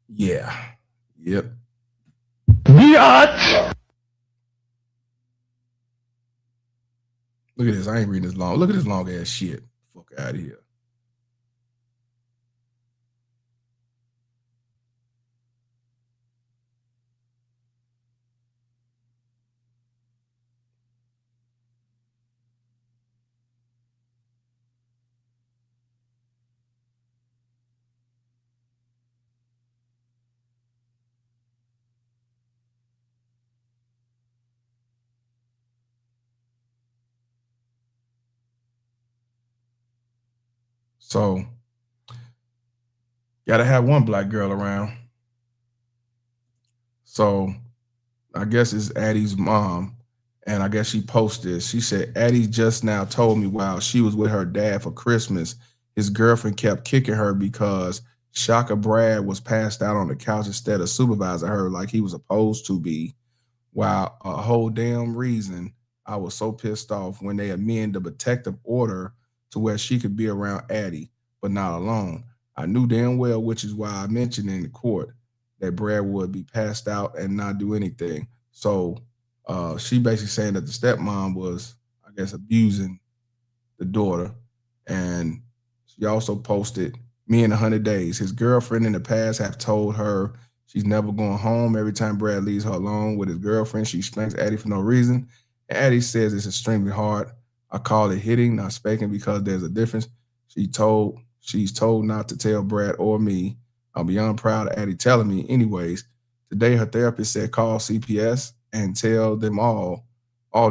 Yeah. Yep. Biatch! Look at this. I ain't reading this long. Look at this long ass shit. Fuck out of here. So, gotta have one black girl around. So, I guess it's Addie's mom. And I guess she posted, she said, Addie just now told me while she was with her dad for Christmas, his girlfriend kept kicking her because Shaka Brad was passed out on the couch instead of supervising her like he was supposed to be. While a whole damn reason I was so pissed off when they amended the protective order to where she could be around Addie, but not alone. I knew damn well, which is why I mentioned in the court that Brad would be passed out and not do anything. So she basically saying that the stepmom was, I guess, abusing the daughter. And she also posted, me in 100 days. His girlfriend in the past have told her She's never going home. Every time Brad leaves her alone with his girlfriend, she spanks Addie for no reason. And Addie says it's extremely hard. I call it hitting, not spanking, because there's a difference. She's told not to tell Brad or me. I'm beyond proud of Addie telling me. Anyways, today her therapist said call CPS and tell them all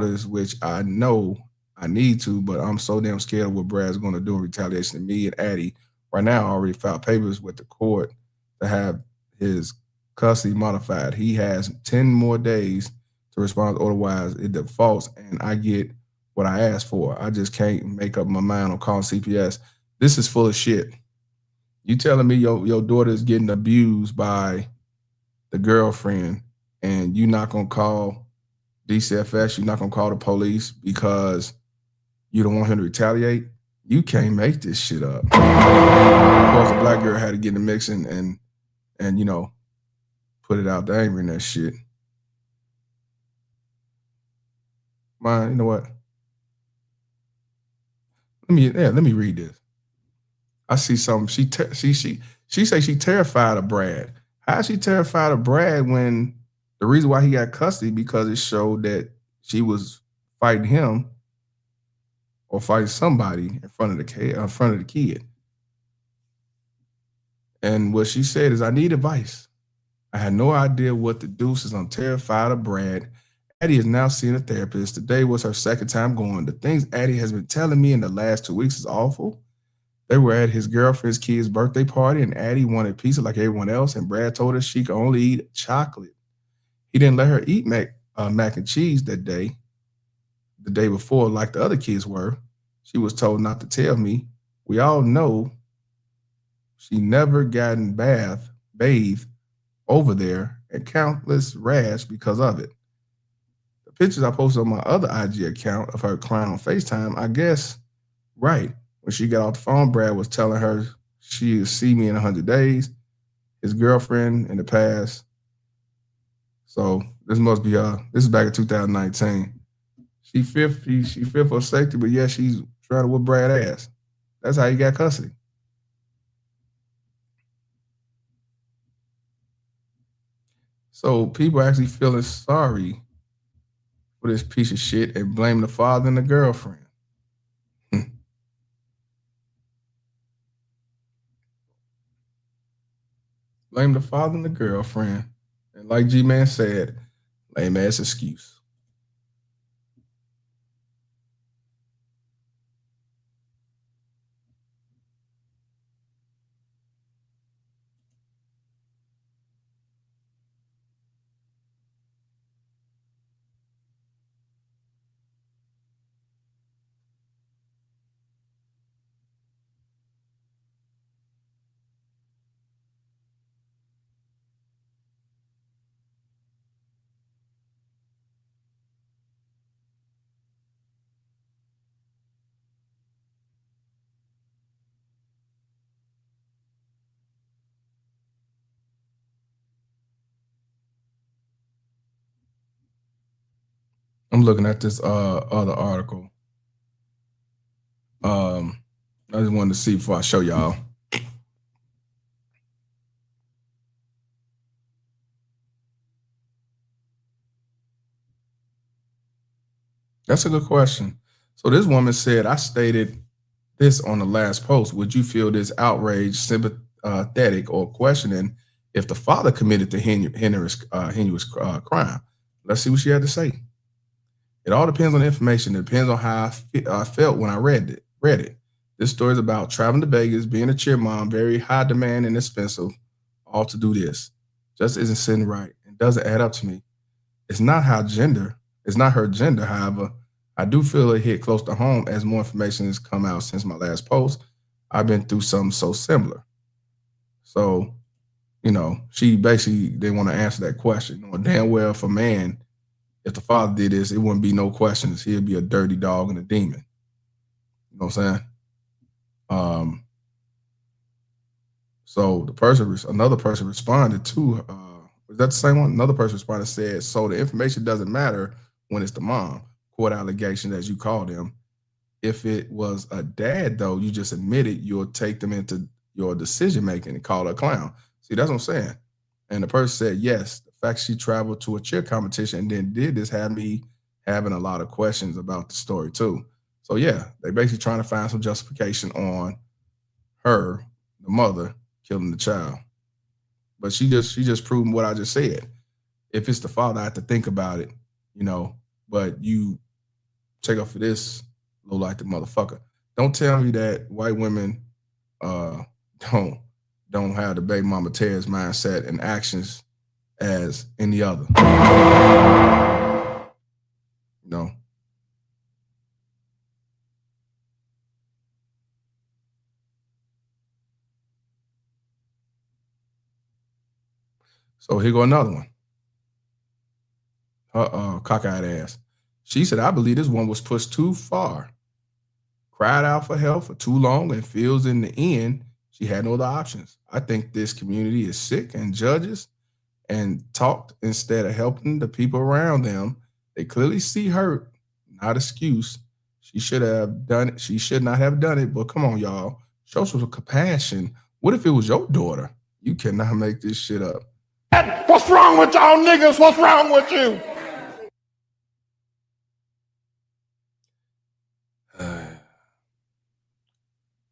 this, which I know I need to, but I'm so damn scared of what Brad's going to do in retaliation to me and Addie. Right now, I already filed papers with the court to have his custody modified. He has 10 more days to respond, otherwise it defaults and I get what I asked for. I just can't make up my mind on calling CPS. This is full of shit. You telling me your daughter is getting abused by the girlfriend and you're not going to call DCFS, you're not going to call the police because you don't want him to retaliate? You can't make this shit up. Of course, the black girl had to get in the mix and you know, put it out there. I ain't reading that shit. You know what? Let me read this. I see something. She say she terrified of Brad. How is she terrified of Brad when the reason why he got custody because it showed that she was fighting him or fighting somebody in front of the kid. And what she said is, I need advice. I had no idea what to do since I'm terrified of Brad. Addie is now seeing a therapist. Today was her second time going. The things Addie has been telling me in the last 2 weeks is awful. They were at his girlfriend's kid's birthday party, and Addie wanted pizza like everyone else, and Brad told her she could only eat chocolate. He didn't let her eat mac and cheese that day, the day before, like the other kids were. She was told not to tell me. We all know she never gotten bathed over there, and countless rash because of it. The pictures I posted on my other IG account of her crying on FaceTime, I guess, right. When she got off the phone, Brad was telling her she'll see me in 100 days, his girlfriend in the past. So this must be this is back in 2019. She fearful of safety, but yeah, she's trying to whip Brad ass. That's how he got custody. So people actually feeling sorry for this piece of shit and blame the father and the girlfriend. Blame the father and the girlfriend. And like G-Man said, lame ass excuse. I'm looking at this other article. I just wanted to see before I show y'all. That's a good question. So this woman said, I stated this on the last post. Would you feel this outrage, sympathetic, or questioning if the father committed the heinous crime? Let's see what she had to say. It all depends on the information. It depends on how I felt when I read it. This story is about traveling to Vegas, being a cheer mom, very high demand and expensive, all to do this. Just isn't sitting right. It doesn't add up to me. It's not her gender, however. I do feel it hit close to home as more information has come out since my last post. I've been through something so similar. So, you know, she basically didn't want to answer that question. Knowing damn well if a man, if the father did this, it wouldn't be no questions. He'd be a dirty dog and a demon. You know what I'm saying? So another person responded to, was that the same one? Another person responded and said, so the information doesn't matter when it's the mom. Court allegations, as you call them. If it was a dad, though, you just admitted you'll take them into your decision making and call her a clown. See, that's what I'm saying. And the person said, yes, the fact she traveled to a cheer competition and then did this had me having a lot of questions about the story too. So yeah, they basically trying to find some justification on her, the mother, killing the child. But she just proved what I just said. If it's the father, I have to think about it, you know, but you take up for this low like the motherfucker. Don't tell me that white women don't have the baby mama Terrence mindset and actions as any other. You know. So here go another one. Her cockeyed ass. She said, I believe this one was pushed too far. Cried out for help for too long and feels in the end she had no other options. I think this community is sick and judges and talked instead of helping the people around them. They clearly see hurt, not excuse. She should have done it. She should not have done it, but come on, y'all. Show some compassion. What if it was your daughter? You cannot make this shit up. What's wrong with y'all niggas? What's wrong with you?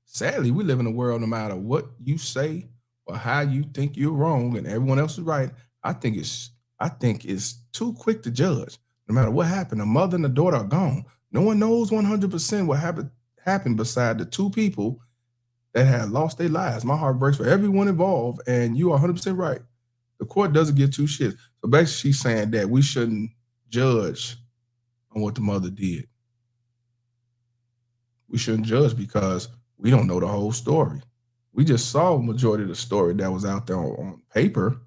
Sadly, we live in a world, no matter what you say or how you think you're wrong and everyone else is right, I think it's too quick to judge. No matter what happened, the mother and the daughter are gone. No one knows 100% what happened beside the two people that had lost their lives. My heart breaks for everyone involved, and you are 100% right. The court doesn't give two shits. So basically, she's saying that we shouldn't judge on what the mother did. We shouldn't judge because we don't know the whole story. We just saw a majority of the story that was out there on paper.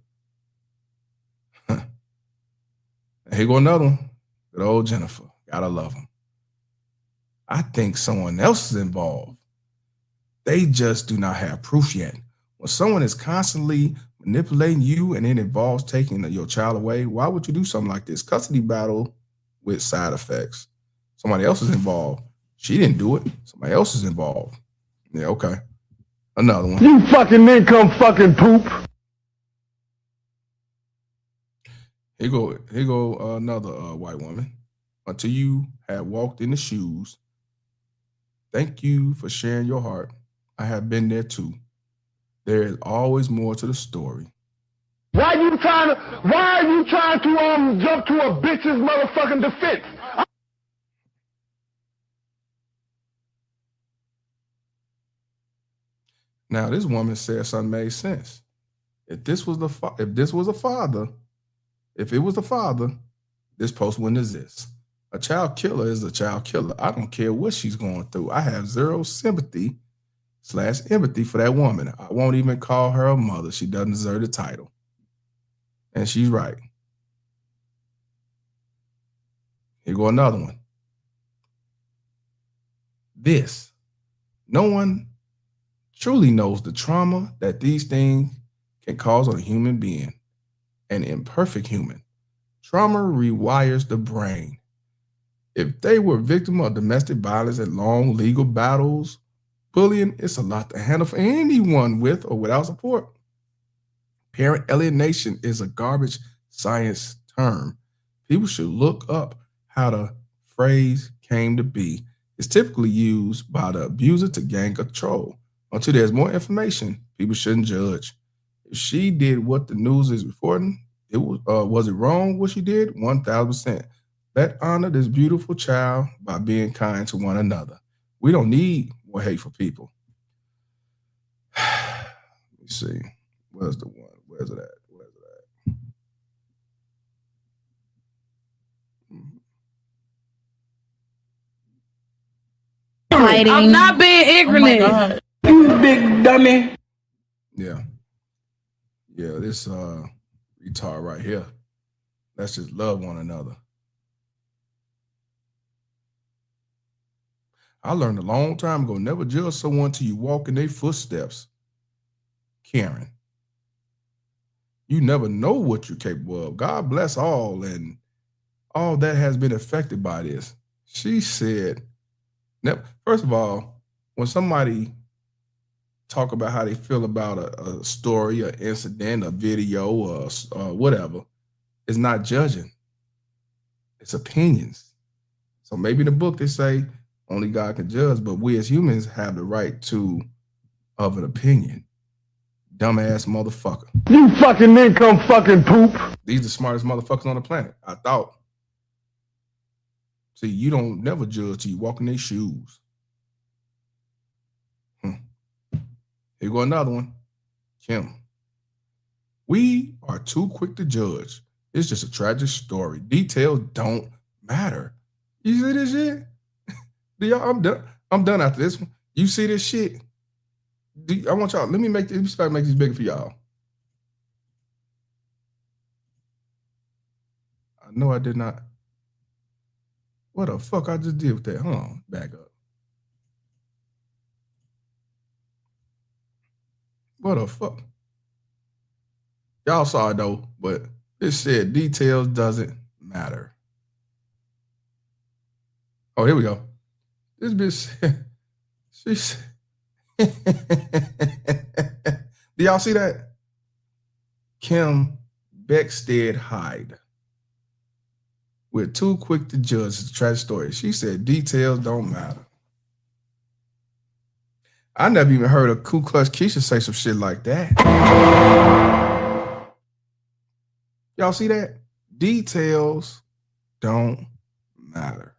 Here go another one. Good old Jennifer. Gotta love him. I think someone else is involved. They just do not have proof yet. When someone is constantly manipulating you and it involves taking your child away, why would you do something like this? Custody battle with side effects. Somebody else is involved. She didn't do it. Somebody else is involved. Yeah, okay. Another one. You fucking income fucking poop. Here go another white woman. Until you have walked in the shoes, thank you for sharing your heart. I have been there too. There is always more to the story. Why are you trying to jump to a bitch's motherfucking defense? Now this woman said something made sense. If it was a father, this post wouldn't exist. A child killer is a child killer. I don't care what she's going through. I have zero sympathy/empathy for that woman. I won't even call her a mother. She doesn't deserve the title. And she's right. Here go another one. No one truly knows the trauma that these things can cause on a human being, an imperfect human. Trauma rewires the brain. If they were victim of domestic violence and long legal battles, bullying, it's a lot to handle for anyone with or without support. Parent alienation is a garbage science term. People should look up how the phrase came to be. It's typically used by the abuser to gain control. Until there's more information, people shouldn't judge. If she did what the news is reporting, was it wrong what she did? 1,000%. Let's honor this beautiful child by being kind to one another. We don't need more hateful people. Let me see. Where's the one? Where's it at? I'm not being ignorant. Oh you big dummy. Yeah, this retard right here. Let's just love one another. I learned a long time ago, never judge someone till you walk in their footsteps. Karen, you never know what you're capable of. God bless all, and all that has been affected by this. She said, first of all, when somebody talk about how they feel about a story, an incident, a video, or whatever. It's not judging. It's opinions. So maybe in the book they say only God can judge, but we as humans have the right of an opinion. Dumbass motherfucker. You fucking income fucking poop. These are the smartest motherfuckers on the planet, I thought. See, you don't never judge till you walk in their shoes. Here go another one. Kim. We are too quick to judge. It's just a tragic story. Details don't matter. You see this shit? I'm done. I'm done after this one. You see this shit? I want y'all. Let me start make these bigger for y'all. I know I did not. What the fuck I just did with that? Hold on, back up. What the fuck? Y'all saw it though, but it said details doesn't matter. Oh, here we go. This bitch said, she said, do y'all see that? Kim Beckstead Hyde. We're too quick to judge. It's a tragic story. She said details don't matter. I never even heard of Ku Klux Keisha say some shit like that. Y'all see that? Details don't matter.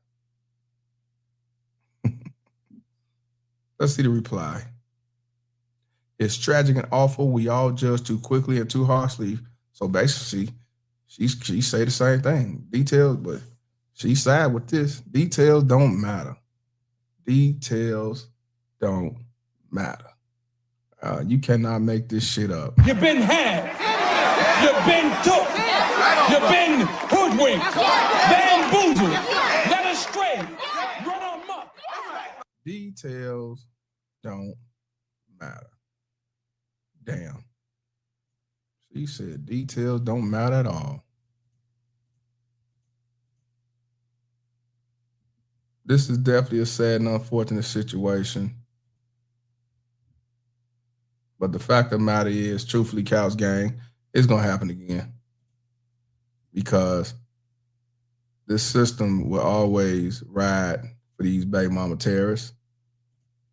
Let's see the reply. It's tragic and awful. We all judge too quickly and too harshly. So basically, she say the same thing. Details, but she side with this. Details don't matter. Details don't matter. You cannot make this shit up. You've been had. You've been took. You've been hoodwinked. Bamboozled. Led astray. Run amok. Details don't matter. Damn. She said details don't matter at all. This is definitely a sad and unfortunate situation. But the fact of the matter is, truthfully, Couch Gang, it's going to happen again. Because this system will always ride for these baby mama terrorists.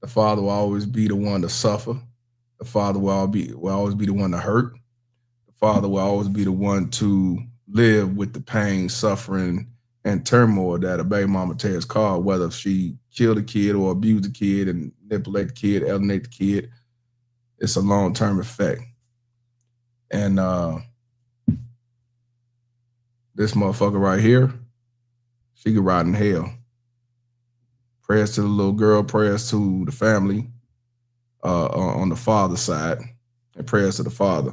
The father will always be the one to suffer. The father will always be the one to hurt. The father will always be the one to live with the pain, suffering, and turmoil that a baby mama terrorist cause, whether she killed a kid or abused the kid and manipulate the kid, alienate the kid. It's a long-term effect. And this motherfucker right here, she could rot in hell. Prayers to the little girl, prayers to the family on the father's side, and prayers to the father.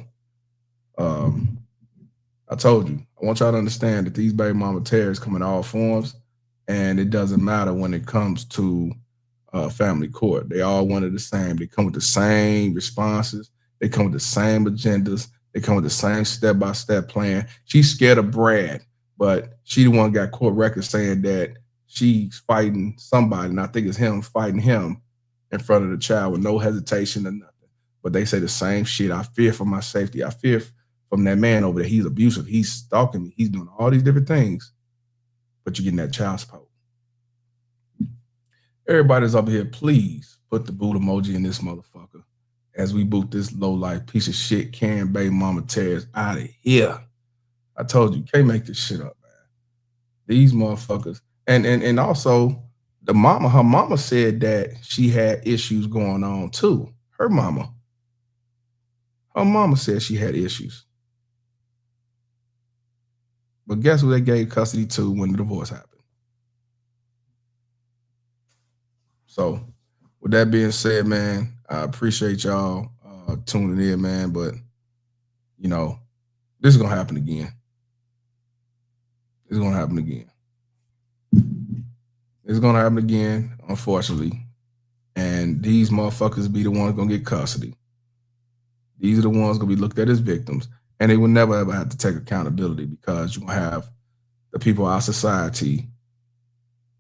I told you, I want y'all to understand that these baby mama terrorists come in all forms, and it doesn't matter when it comes to family court. They all one and the same. They come with the same responses. They come with the same agendas. They come with the same step-by-step plan. She's scared of Brad, but she the one got court records saying that she's fighting somebody, and I think it's him fighting him in front of the child with no hesitation or nothing. But they say the same shit. I fear for my safety. I fear from that man over there. He's abusive. He's stalking me. He's doing all these different things. But you're getting that child support. Everybody's up here, please put the boot emoji in this motherfucker as we boot this low-life piece of shit can baby mama terrorists out of here. I told you can't make this shit up, man. These motherfuckers. And also, her mama said that she had issues going on too. Her mama said she had issues. But guess who they gave custody to when the divorce happened? So, with that being said, man, I appreciate y'all tuning in, man. But, you know, this is going to happen again. It's going to happen again. It's going to happen again, unfortunately. And these motherfuckers be the ones going to get custody. These are the ones going to be looked at as victims. And they will never, ever have to take accountability because you're going to have the people of our society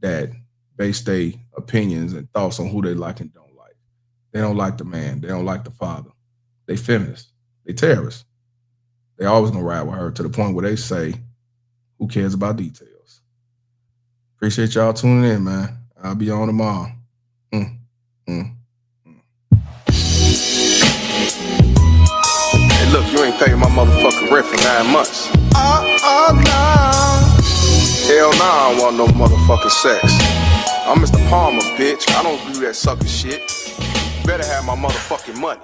that base their opinions and thoughts on who they like and don't like. They don't like the man. They don't like the father. They feminists. They terrorists. They always gonna ride with her to the point where they say, who cares about details? Appreciate y'all tuning in, man. I'll be on tomorrow. Hey, look, you ain't paying my motherfucking rent for 9 months. Nah. Hell nah, I don't want no motherfucking sex. I'm Mr. Palmer, bitch. I don't do that sucker shit. You better have my motherfucking money.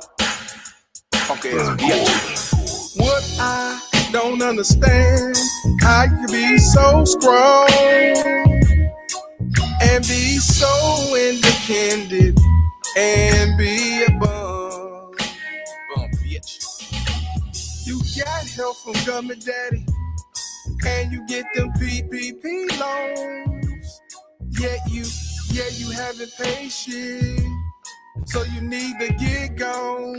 Punk ass bitch. What I don't understand, how you be so strong and be so independent and be a bum bitch. You got help from government daddy and you get them PPP loans. Yeah, you haven't paid shit, so you need to get gone.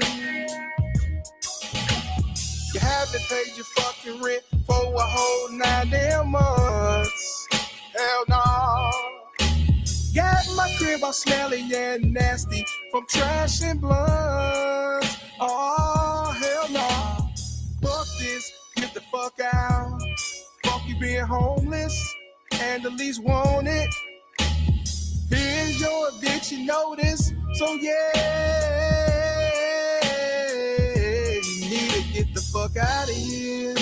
You haven't paid your fucking rent for a whole 9 damn months. Hell no. Got my crib all smelly and nasty from trash and blunts. Oh, hell no. Fuck this, get the fuck out. Fuck you being homeless and the least wanted. Here's your eviction notice, so yeah. Get the fuck out of here.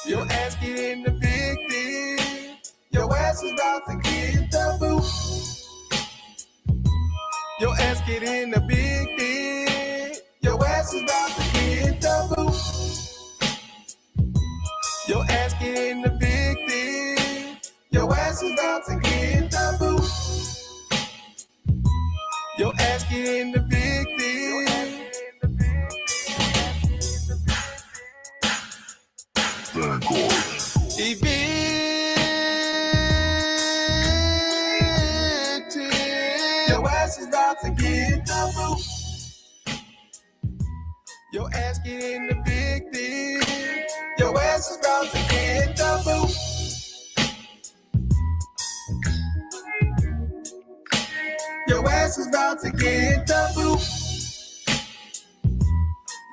Your ass getting evicted. Your ass is about to get the boot. Your ass getting evicted. Your ass is about to get the boot. Your ass getting evicted. Your ass is about to get the boot. Your ass getting evicted. Evicted. Your ass is about to get the boot. Your ass getting evicted. Your ass is about to get the boot. Your ass is about to get the boot.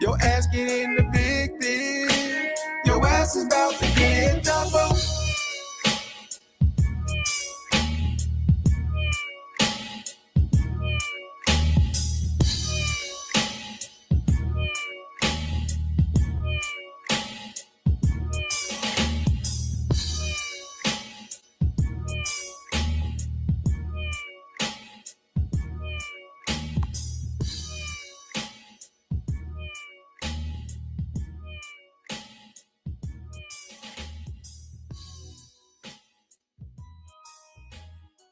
Your ass getting evicted. Your ass is about to get the boot.